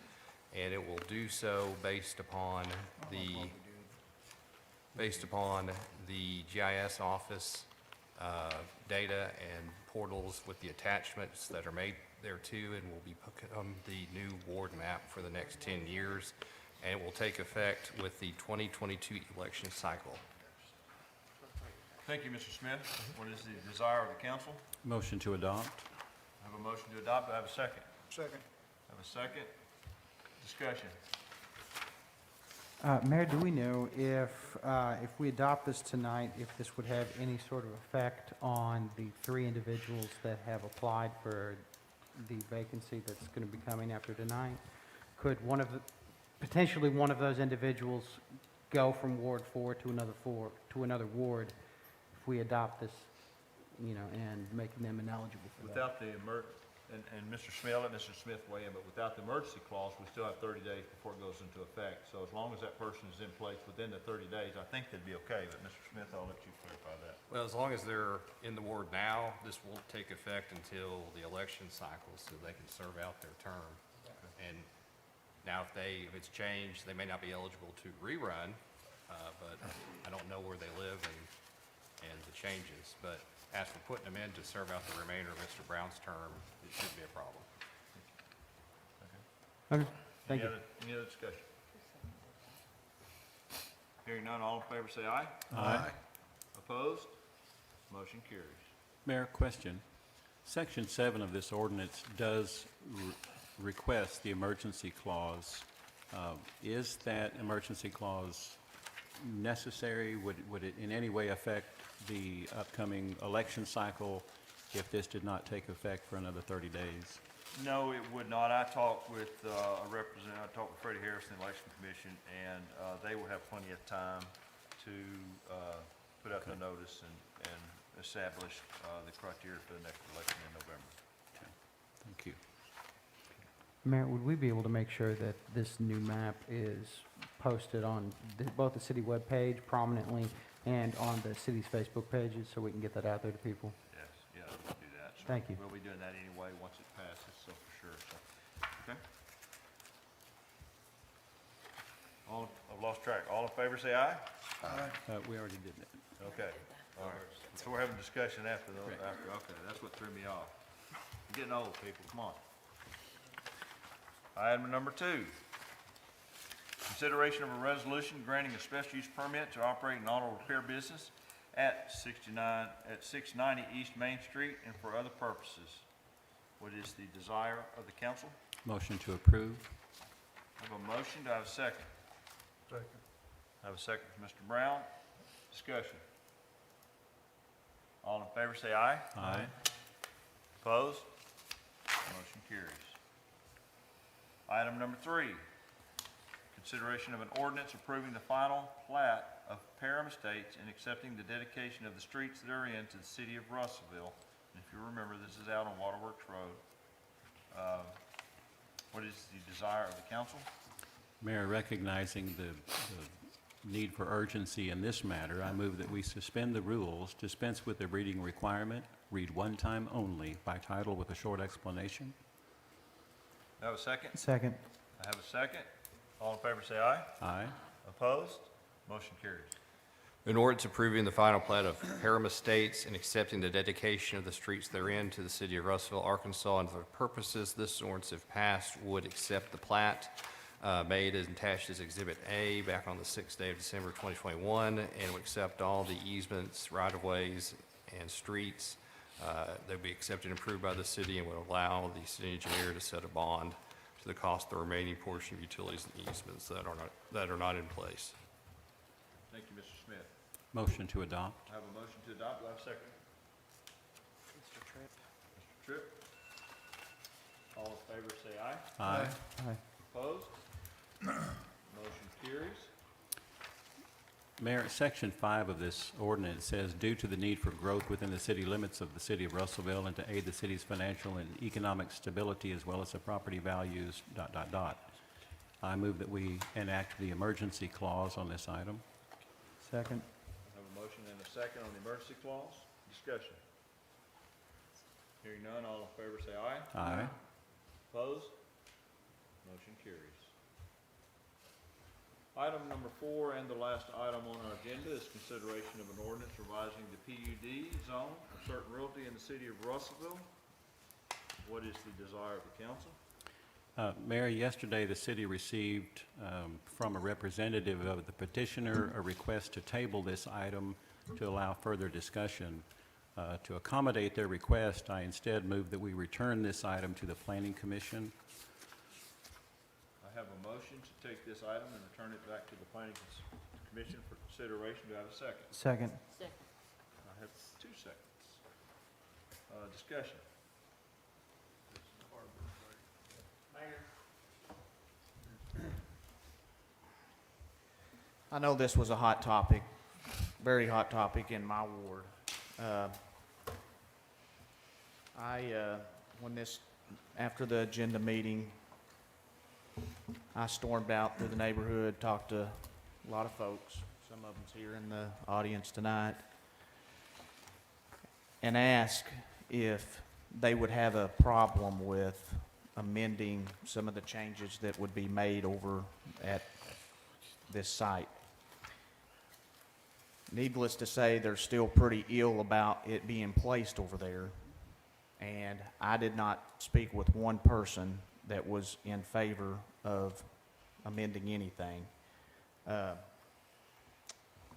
and it will do so based upon the GIS office data and portals with the attachments that are made thereto, and will become the new ward map for the next 10 years, and it will take effect with the 2022 election cycle. Thank you, Mr. Smith. What is the desire of the council? Motion to adopt? I have a motion to adopt. Do I have a second? Second. I have a second. Discussion. Mayor, do we know if we adopt this tonight, if this would have any sort of effect on the 3 individuals that have applied for the vacancy that's going to be coming after tonight? Could potentially one of those individuals go from Ward 4 to another ward if we adopt this, and making them ineligible for that? Without the and Mr. Smith, let Mr. Smith weigh in, but without the emergency clause, we still have 30 days before it goes into effect. So as long as that person is in place within the 30 days, I think they'd be okay. But Mr. Smith, I'll let you clarify that. Well, as long as they're in the ward now, this won't take effect until the election cycle, so they can serve out their term. And now if it's changed, they may not be eligible to rerun, but I don't know where they live and the changes. But as for putting them in to serve out the remainder of Mr. Brown's term, it shouldn't be a problem. Okay, thank you. Any other discussion? Hearing none, all in favor say aye. Aye. Opposed? Motion carries. Mayor, question. Section 7 of this ordinance does request the emergency clause. Is that emergency clause necessary? Would it in any way affect the upcoming election cycle if this did not take effect for another 30 days? No, it would not. I talked with I talked with Freddie Harris, the Election Commission, and they will have plenty of time to put out the notice and establish the criteria for the next election in November. Okay. Thank you. Mayor, would we be able to make sure that this new map is posted on both the city webpage prominently and on the city's Facebook pages so we can get that out there to people? Yes, yeah, we'll do that. So Thank you. We'll be doing that anyway once it passes, so for sure. So, okay. I've lost track. All in favor, say aye. We already did that. Okay, all right. So we're having discussion after, okay, that's what threw me off. I'm getting old, people, come on. Item number 2, consideration of a resolution granting a special use permit to operate an auto repair business at 690 East Main Street and for other purposes. What is the desire of the council? Motion to approve? I have a motion, do I have a second? Second. I have a second from Mr. Brown. Discussion. All in favor say aye. Aye. Opposed? Motion carries. Item number 3, consideration of an ordinance approving the final plat of Parham Estates and accepting the dedication of the streets therein to the city of Russellville. And if you remember, this is out on Waterworks Road. What is the desire of the council? Mayor, recognizing the need for urgency in this matter, I move that we suspend the rules, dispense with the reading requirement, read one time only by title with a short explanation. Do I have a second? Second. I have a second. All in favor say aye. Aye. Opposed? Motion carries. An ordinance approving the final plat of Parham Estates and accepting the dedication of the streets therein to the city of Russellville, Arkansas, and for purposes this ordinance, if passed, would accept the plat made and attached as Exhibit A back on the 6th day of December 2021, and would accept all the easements, right-of-ways, and streets. They'll be accepted and approved by the city and would allow the city engineer to set a bond to the cost of the remaining portion of utilities and easements that are not in place. Thank you, Mr. Smith. Motion to adopt? I have a motion to adopt. Do I have a second? Mr. Tripp? Mr. Tripp? All in favor, say aye. Aye. Aye. Opposed? Motion carries. Mayor, Section 5 of this ordinance says, "Due to the need for growth within the city limits of the city of Russellville and to aid the city's financial and economic stability as well as the property values, ... I move that we enact the emergency clause on this item. Second. I have a motion and a second on the emergency clause. Discussion. Hearing none, all in favor say aye. Aye. Opposed? Motion carries. Item number 4 and the last item on our agenda is consideration of an ordinance revising the PUD zone of certain realty in the city of Russellville. What is the desire of the council? Mayor, yesterday the city received from a representative of the petitioner a request to table this item to allow further discussion. To accommodate their request, I instead move that we return this item to the Planning Commission. I have a motion to take this item and return it back to the Planning Commission for consideration. Do I have a second? Second. Second. I have 2 seconds. Discussion. I know this was a hot topic, very hot topic in my ward. After the agenda meeting, I stormed out through the neighborhood, talked to a lot of folks, some of them's here in the audience tonight, and asked if they would have a problem with amending some of the changes that would be made over at this site. Needless to say, they're still pretty ill about it being placed over there, and I did not speak with one person that was in favor of amending anything.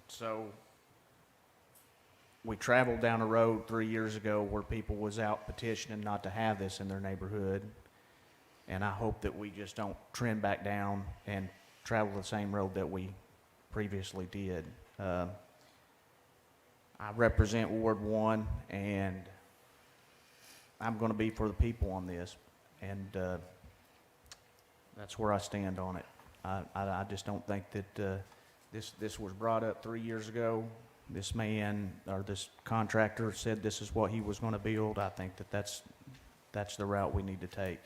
So we traveled down a road 3 years ago where people was out petitioning not to have this in their neighborhood, and I hope that we just don't trend back down and travel the same road that we previously did. I represent Ward 1, and I'm going to be for the people on this, and that's where I stand on it. I just don't think that this was brought up 3 years ago. This man, or this contractor, said this is what he was going to build. I think that that's the route we need to take.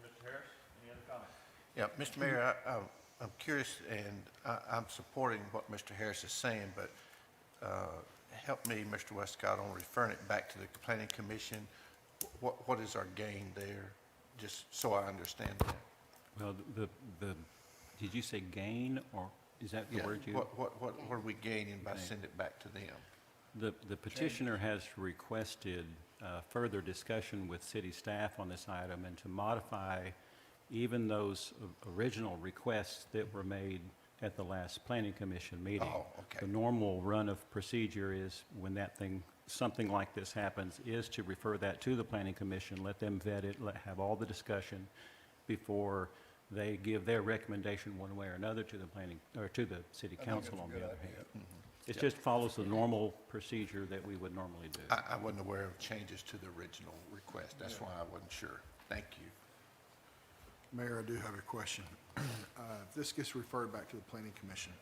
Mr. Harris, any other comments? Yeah, Mr. Mayor, I'm curious, and I'm supporting what Mr. Harris is saying, but help me, Mr. Westcott, on referring it back to the Planning Commission. What is our gain there, just so I understand that? Well, did you say gain, or is that the Yeah, word you? what are we gaining by sending it back to them? The petitioner has requested further discussion with city staff on this item and to modify even those original requests that were made at the last Planning Commission meeting. Oh, okay. The normal run of procedure is when something like this happens, is to refer that to the Planning Commission, let them vet it, have all the discussion before they give their recommendation one way or another to the planning, or to the city council on the other hand. It just follows the normal procedure that we would normally do. I wasn't aware of changes to the original request. That's why I wasn't sure. Thank you. Mayor, I do have a question. If this gets referred back to the Planning Commission,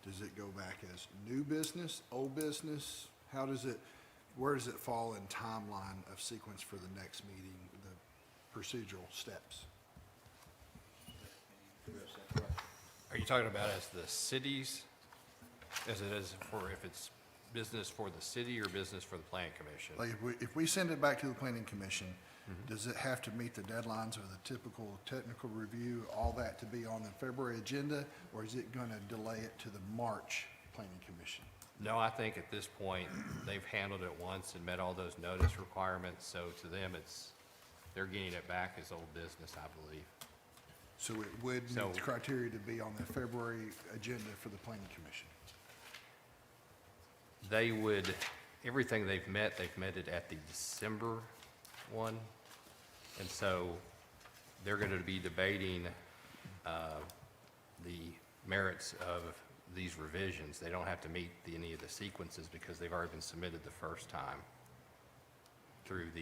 does it go back as new business, old business? Where does it fall in timeline of sequence for the next meeting, the procedural steps? Are you talking about as the cities, as it is for, if it's business for the city or business for the planning commission? Like, if we send it back to the Planning Commission, does it have to meet the deadlines of the typical technical review, all that to be on the February agenda, or is it going to delay it to the March Planning Commission? No, I think at this point, they've handled it once and met all those notice requirements, so to them, they're getting it back as old business, I believe. So it would meet the criteria to be on the February agenda for the Planning Commission? They would, everything they've met it at the December one, and so they're going to be debating the merits of these revisions. They don't have to meet any of the sequences because they've already been submitted the first time through the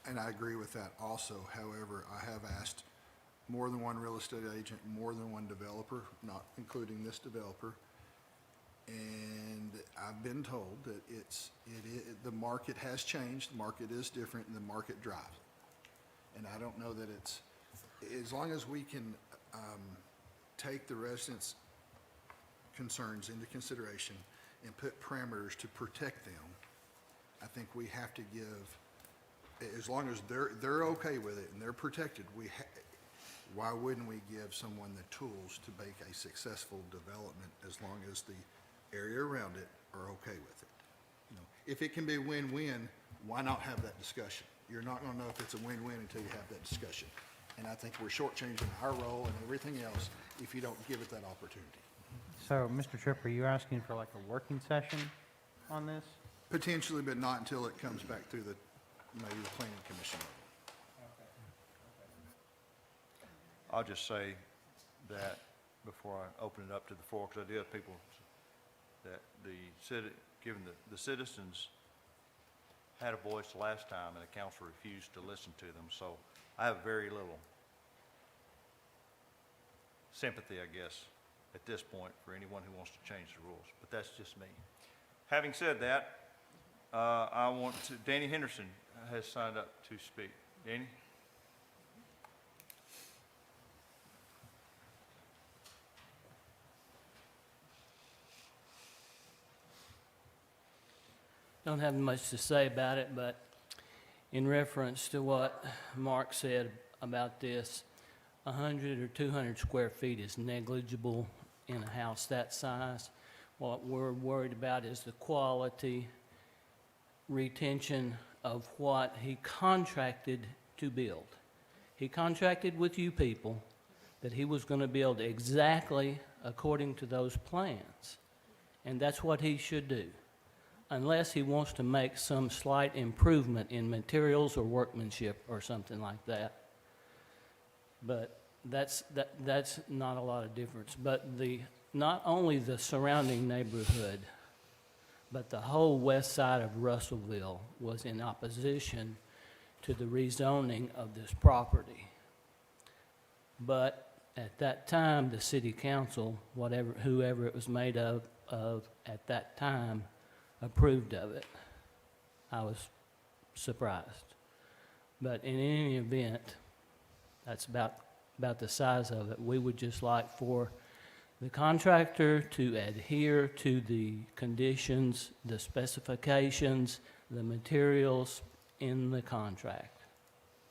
And I agree with that also. However, I have asked more than one real estate agent, more than one developer, not including this developer, and I've been told that the market has changed, the market is different, and the market drives. And I don't know that it's, as long as we can take the residents' concerns into consideration and put parameters to protect them, I think we have to give, as long as they're okay with it and they're protected, why wouldn't we give someone the tools to make a successful development as long as the area around it are okay with it? You know, if it can be win-win, why not have that discussion? You're not gonna know if it's a win-win until you have that discussion. And I think we're shortchanging our role and everything else if you don't give it that opportunity. So, Mr. Tripp, are you asking for like a working session on this? Potentially, but not until it comes back through maybe the planning commission level. I'll just say that before I open it up to the floor, because I do have people that given the citizens had a voice last time and the council refused to listen to them. So I have very little sympathy, I guess, at this point for anyone who wants to change the rules, but that's just me. Having said that, Danny Henderson has signed up to speak. Danny? Don't have much to say about it, but in reference to what Mark said about this, 100 or 200 square feet is negligible in a house that size. What we're worried about is the quality, retention of what he contracted to build. He contracted with you people that he was going to build exactly according to those plans, and that's what he should do, unless he wants to make some slight improvement in materials or workmanship or something like that. But that's not a lot of difference. But not only the surrounding neighborhood, but the whole west side of Russellville was in opposition to the rezoning of this property. But at that time, the city council, whoever it was made of at that time, approved of it. I was surprised. But in any event, that's about the size of it. We would just like for the contractor to adhere to the conditions, the specifications, the materials in the contract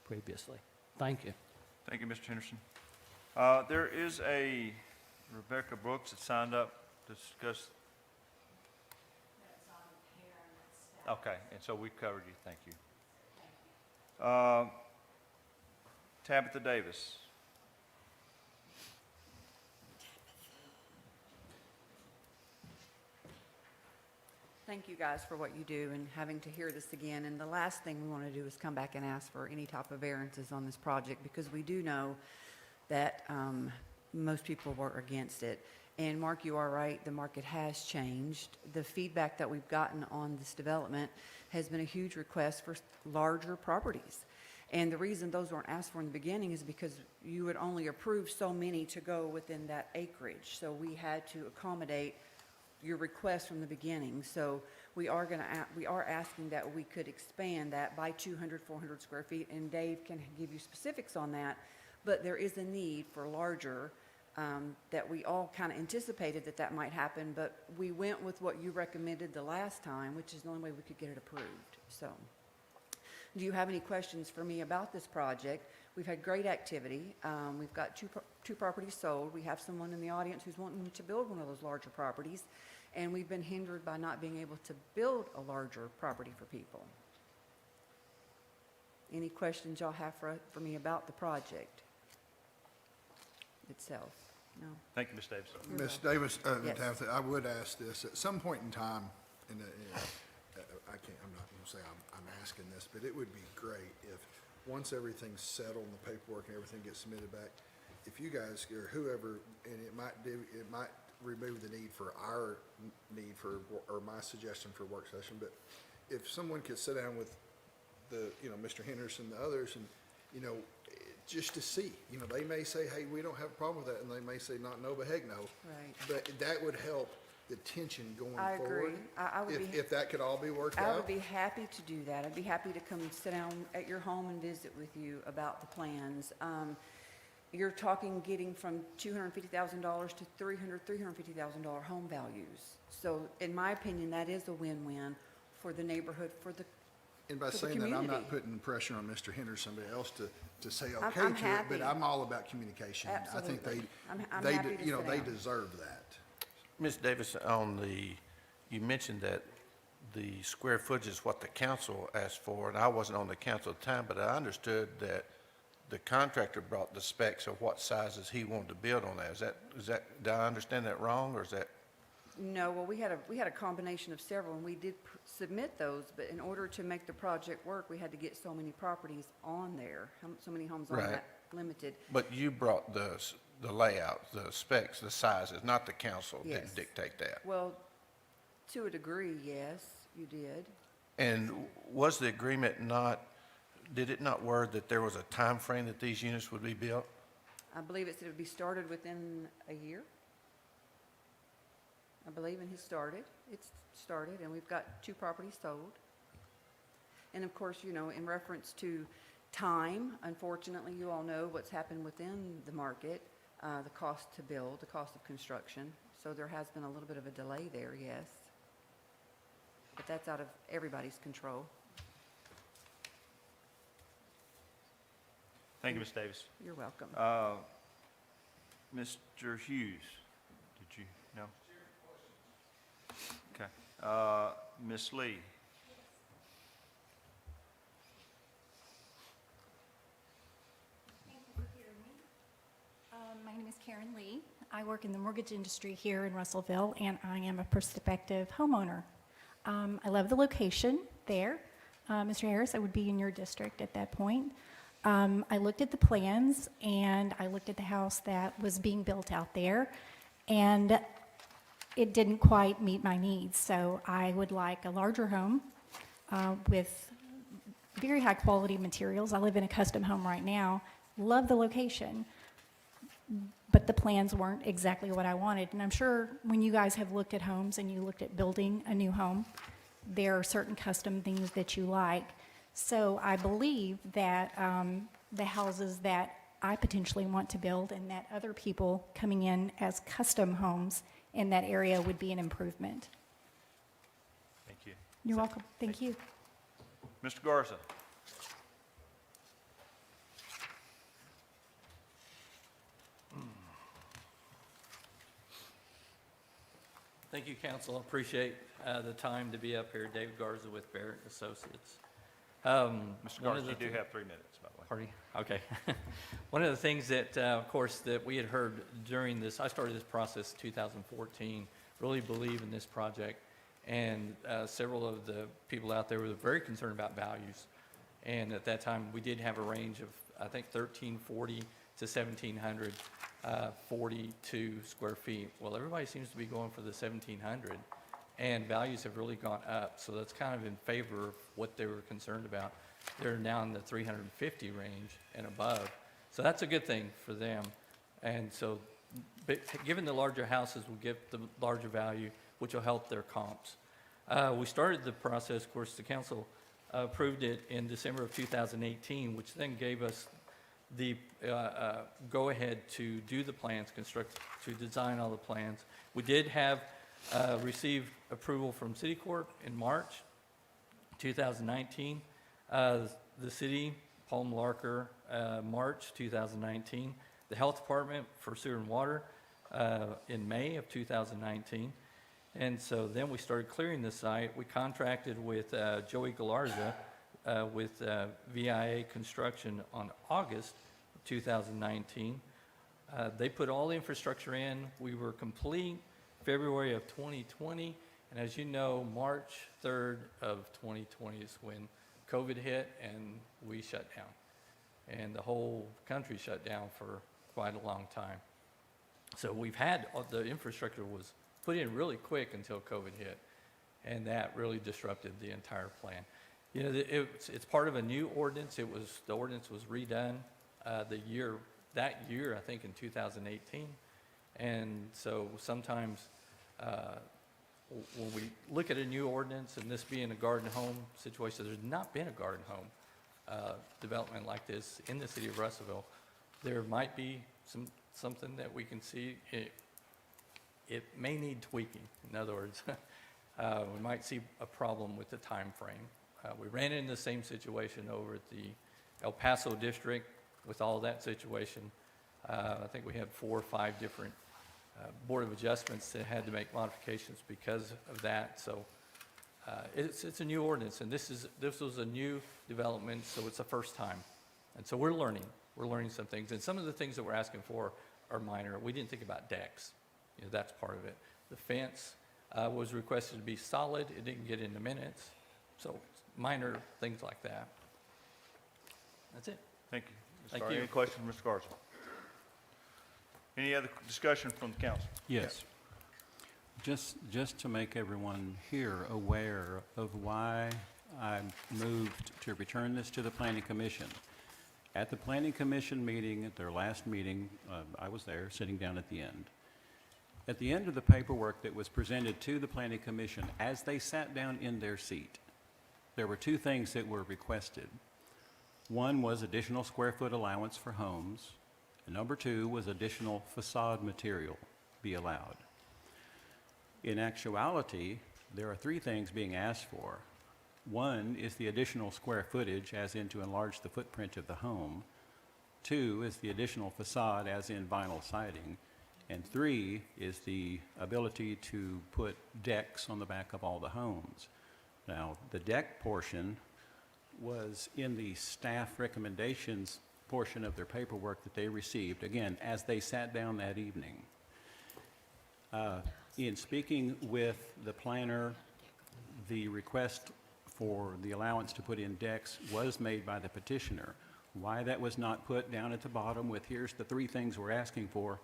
previously. Thank you. Thank you, Mr. Henderson. There is a Rebecca Brooks that signed up to discuss. Okay, and so we covered you. Thank you. Tabitha Davis. Thank you guys for what you do and having to hear this again. And the last thing we want to do is come back and ask for any type of variances on this project, because we do know that most people were against it. And Mark, you are right, the market has changed. The feedback that we've gotten on this development has been a huge request for larger properties. And the reason those weren't asked for in the beginning is because you would only approve so many to go within that acreage. So we had to accommodate your request from the beginning. So we are asking that we could expand that by 200, 400 square feet, and Dave can give you specifics on that. But there is a need for larger, that we all kind of anticipated that might happen, but we went with what you recommended the last time, which is the only way we could get it approved. So, do you have any questions for me about this project? We've had great activity. We've got two properties sold. We have someone in the audience who's wanting to build one of those larger properties, and we've been hindered by not being able to build a larger property for people. Any questions y'all have for me about the project itself? No? Thank you, Ms. Davis. Ms. Davis, Yes. Tabitha, I would ask this, at some point in time, I'm not gonna say I'm asking this, but it would be great if, once everything's settled and the paperwork and everything gets submitted back, if you guys, or whoever, and it might remove the need for our need for, or my suggestion for work session, but if someone could sit down with Mr. Henderson, the others, and, just to see, they may say, hey, we don't have a problem with that, and they may say not no, but heck no. Right. But that would help the tension going I forward. agree. I would be. If that could all be worked I out. would be happy to do that. I'd be happy to come sit down at your home and visit with you about the plans. You're talking getting from $250,000 to $350,000 home values. So in my opinion, that is a win-win for the neighborhood, for the And by for the saying that, I'm community. not putting pressure on Mr. Henderson, somebody else to say I'm okay to it, happy. but I'm all about communication. I think Absolutely. I'm they, happy to sit they down. deserve that. Ms. Davis, you mentioned that the square footage is what the council asked for, and I wasn't on the council at the time, but I understood that the contractor brought the specs of what sizes he wanted to build on that. Is that, did I understand that wrong, or is that? No, well, we had a combination of several, and we did submit those, but in order to make the project work, we had to get so many properties on there, so many homes on Right. that limited. But you brought the layout, the specs, the sizes, not the council Yes. didn't dictate that. Well, to a degree, yes, you did. And was the agreement not, did it not word that there was a time frame that these units would be built? I believe it said it would be started within a year. I believe, and it's started, and we've got 2 properties sold. And of course, in reference to time, unfortunately, you all know what's happened within the market, the cost to build, the cost of construction. So there has been a little bit of a delay there, yes. But that's out of everybody's control. Thank you, Ms. Davis. You're welcome. Mr. Hughes, did you know? Okay. Ms. Lee? My name is Karen Lee. I work in the mortgage industry here in Russellville, and I am a prospective homeowner. I love the location there. Mr. Harris, I would be in your district at that point. I looked at the plans, and I looked at the house that was being built out there, and it didn't quite meet my needs. So I would like a larger home with very high-quality materials. I live in a custom home right now. Love the location, but the plans weren't exactly what I wanted. And I'm sure when you guys have looked at homes and you looked at building a new home, there are certain custom things that you like. So I believe that the houses that I potentially want to build and that other people coming in as custom homes in that area would be an improvement. Thank you. You're welcome. Thank you. Mr. Garza? Thank you, council. I appreciate the time to be up here. David Garza with Barrett Associates. Mr. Garza, you do have 3 minutes, by the way. Pardon? Okay. One of the things that, of course, that we had heard during this, I started this process in 2014, really believe in this project, and several of the people out there were very concerned about values. And at that time, we did have a range of, I think, 1,340 to 1,742 square feet. Well, everybody seems to be going for the 1,700, and values have really gone up. So that's kind of in favor of what they were concerned about. They're now in the 350 range and above. So that's a good thing for them. And so given the larger houses will give the larger value, which will help their comps. We started the process, of course, the council approved it in December of 2018, which then gave us the go-ahead to do the plans, to design all the plans. We did have received approval from City Court in March 2019. The city, Paul Malarker, March 2019. The Health Department for Sewer and Water in May of 2019. And so then we started clearing the site. We contracted with Joey Galarza with VIA Construction on August of 2019. They put all the infrastructure in. We were complete February of 2020. And as you know, March 3rd of 2020 is when COVID hit and we shut down. And the whole country shut down for quite a long time. So we've had, the infrastructure was put in really quick until COVID hit. And that really disrupted the entire plan. You know, it's part of a new ordinance. The ordinance was redone that year, I think in 2018. And so sometimes when we look at a new ordinance, and this being a garden home situation, there's not been a garden home development like this in the city of Russellville. There might be something that we can see. It may need tweaking. In other words, we might see a problem with the time frame. We ran into the same situation over at the El Paso district with all that situation. I think we had 4 or 5 different Board of Adjustments that had to make modifications because of that. So it's a new ordinance, and this was a new development, so it's the first time. And so we're learning some things. And some of the things that we're asking for are minor. We didn't think about decks. You know, that's part of it. The fence was requested to be solid. It didn't get into minutes. So minor things like that. That's it. Thank you. Thank Sorry, you. any questions, Mr. Garza? Any other discussion from the council? Yes. Just to make everyone here aware of why I moved to return this to the Planning Commission. At the Planning Commission meeting, at their last meeting, I was there, sitting down at the end. At the end of the paperwork that was presented to the Planning Commission, as they sat down in their seat, there were 2 things that were requested. One was additional square foot allowance for homes, and number 2 was additional facade material be allowed. In actuality, there are 3 things being asked for. One is the additional square footage, as in to enlarge the footprint of the home. 2 is the additional facade, as in vinyl siding. And 3 is the ability to put decks on the back of all the homes. Now, the deck portion was in the staff recommendations portion of their paperwork that they received, again, as they sat down that evening. In speaking with the planner, the request for the allowance to put in decks was made by the petitioner. Why that was not put down at the bottom with here's the 3 things we're asking for,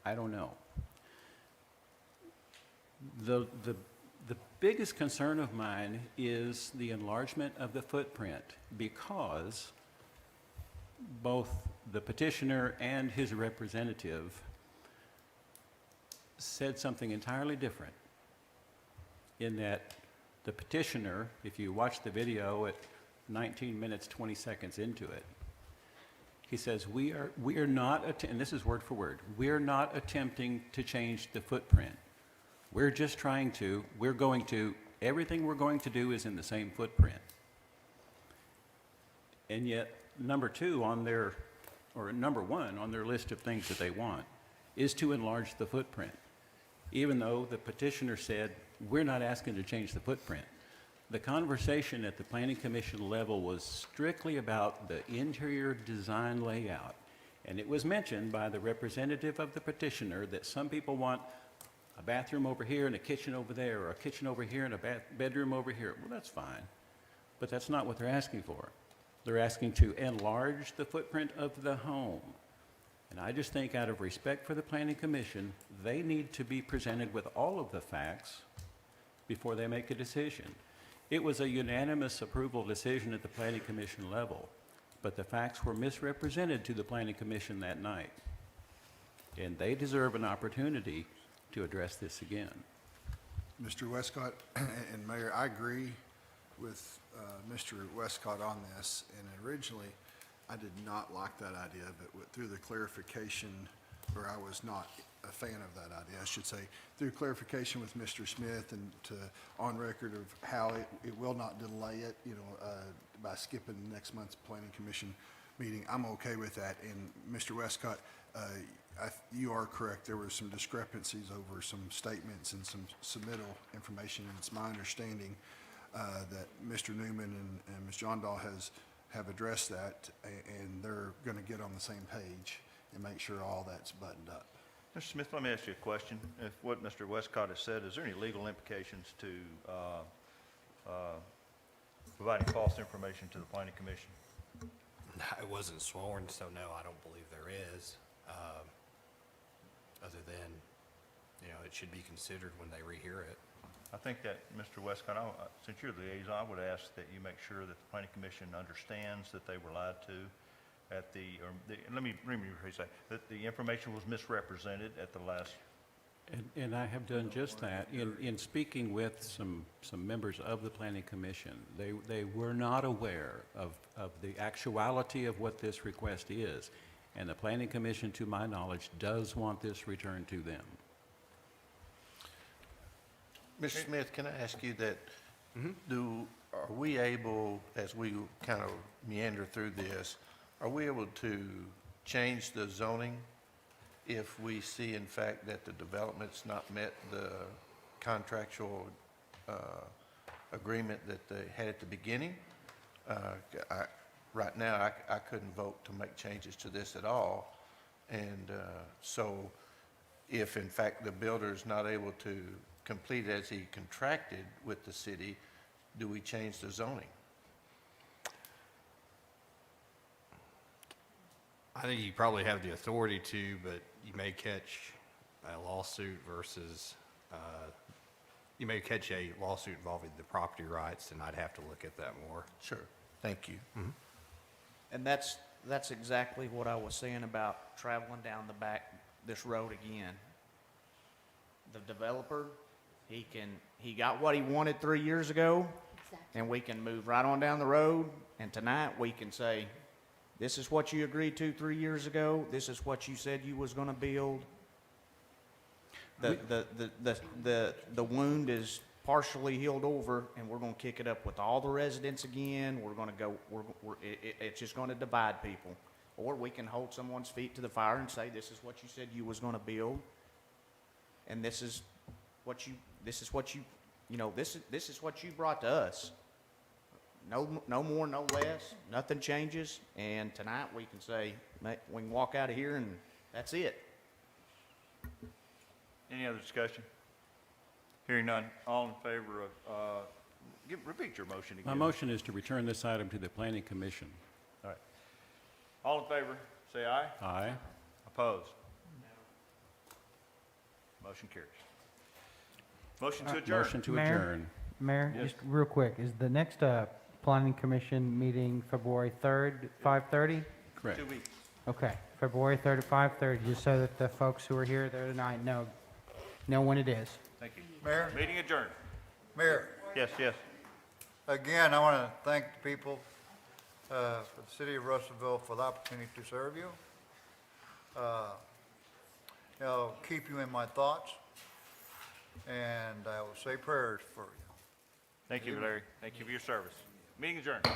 I don't know. The biggest concern of mine is the enlargement of the footprint, because both the petitioner and his representative said something entirely different, in that the petitioner, if you watch the video at 19 minutes, 20 seconds into it, he says, we are not, and this is word for word, we're not attempting to change the footprint. We're just everything we're going to do is in the same footprint. And yet, number 1 on their list of things that they want is to enlarge the footprint, even though the petitioner said, we're not asking to change the footprint. The conversation at the Planning Commission level was strictly about the interior design layout. And it was mentioned by the representative of the petitioner that some people want a bathroom over here and a kitchen over there, or a kitchen over here and a bedroom over here. Well, that's fine, but that's not what they're asking for. They're asking to enlarge the footprint of the home. And I just think out of respect for the Planning Commission, they need to be presented with all of the facts before they make a decision. It was a unanimous approval decision at the Planning Commission level, but the facts were misrepresented to the Planning Commission that night. And they deserve an opportunity to address this again. Mr. Westcott and Mayor, I agree with Mr. Westcott on this, and originally I did not like that idea, but through the clarification, or I was not a fan of that idea, I should say, through clarification with Mr. Smith and on record of how it will not delay it, by skipping next month's Planning Commission meeting, I'm okay with that. And Mr. Westcott, you are correct. There were some discrepancies over some statements and some submittal information, and it's my understanding that Mr. Newman and Ms. Jondahl have addressed that, and they're going to get on the same page and make sure all that's buttoned up. Mr. Smith, let me ask you a question. If what Mr. Westcott has said, is there any legal implications to providing false information to the Planning Commission? I wasn't sworn, so no, I don't believe there is. Other than, it should be considered when they rehear it. I think that, Mr. Westcott, since you're the liaison, I would ask that you make sure that the planning commission understands that they were lied to at let me rephrase that, that the information was misrepresented at the last. And I have done just that. In speaking with some members of the planning commission, they were not aware of the actuality of what this request is. And the planning commission, to my knowledge, does want this returned to them. Mr. Smith, can I ask you that, are we able, as we kind of meander through this, are we able to change the zoning if we see in fact that the development's not met the contractual agreement that they had at the beginning? Right now, I couldn't vote to make changes to this at all. And so if in fact the builder's not able to complete as he contracted with the city, do we change the zoning? I think you probably have the authority to, but you may catch a lawsuit versus, you may catch a lawsuit involving the property rights, and I'd have to look at that more. Sure, thank you. And that's exactly what I was saying about traveling down the back, this road again. The developer, he got what he wanted 3 years ago, and we can move right on down the road, and tonight we can say, this is what you agreed to 3 years ago, this is what you said you was gonna build. The wound is partially healed over, and we're gonna kick it up with all the residents again. We're gonna go, it's just gonna divide people. Or we can hold someone's feet to the fire and say, this is what you said you was gonna build, and this is what you brought to us. No more, no less, nothing changes, and tonight we can say, we can walk out of here and that's it. Any other discussion? Hearing none, all in favor of, repeat your motion again. My motion is to return this item to the planning commission. All right. All in favor, say aye. Aye. Opposed? Motion carries. Motion to adjourn. Motion to Mayor? adjourn. Mayor, Yes. just real quick, is the next planning commission meeting February 3rd, 5:30? Correct. 2 weeks. Okay, February 3rd at 5:30, just so that the folks who are here there tonight know when it is. Thank you. Mayor? Meeting adjourned. Mayor, Yes, yes. again, I want to thank the people for the city of Russellville for the opportunity to serve you. I'll keep you in my thoughts, and I will say prayers for you. Thank you, Larry. Thank you for your service. Meeting adjourned.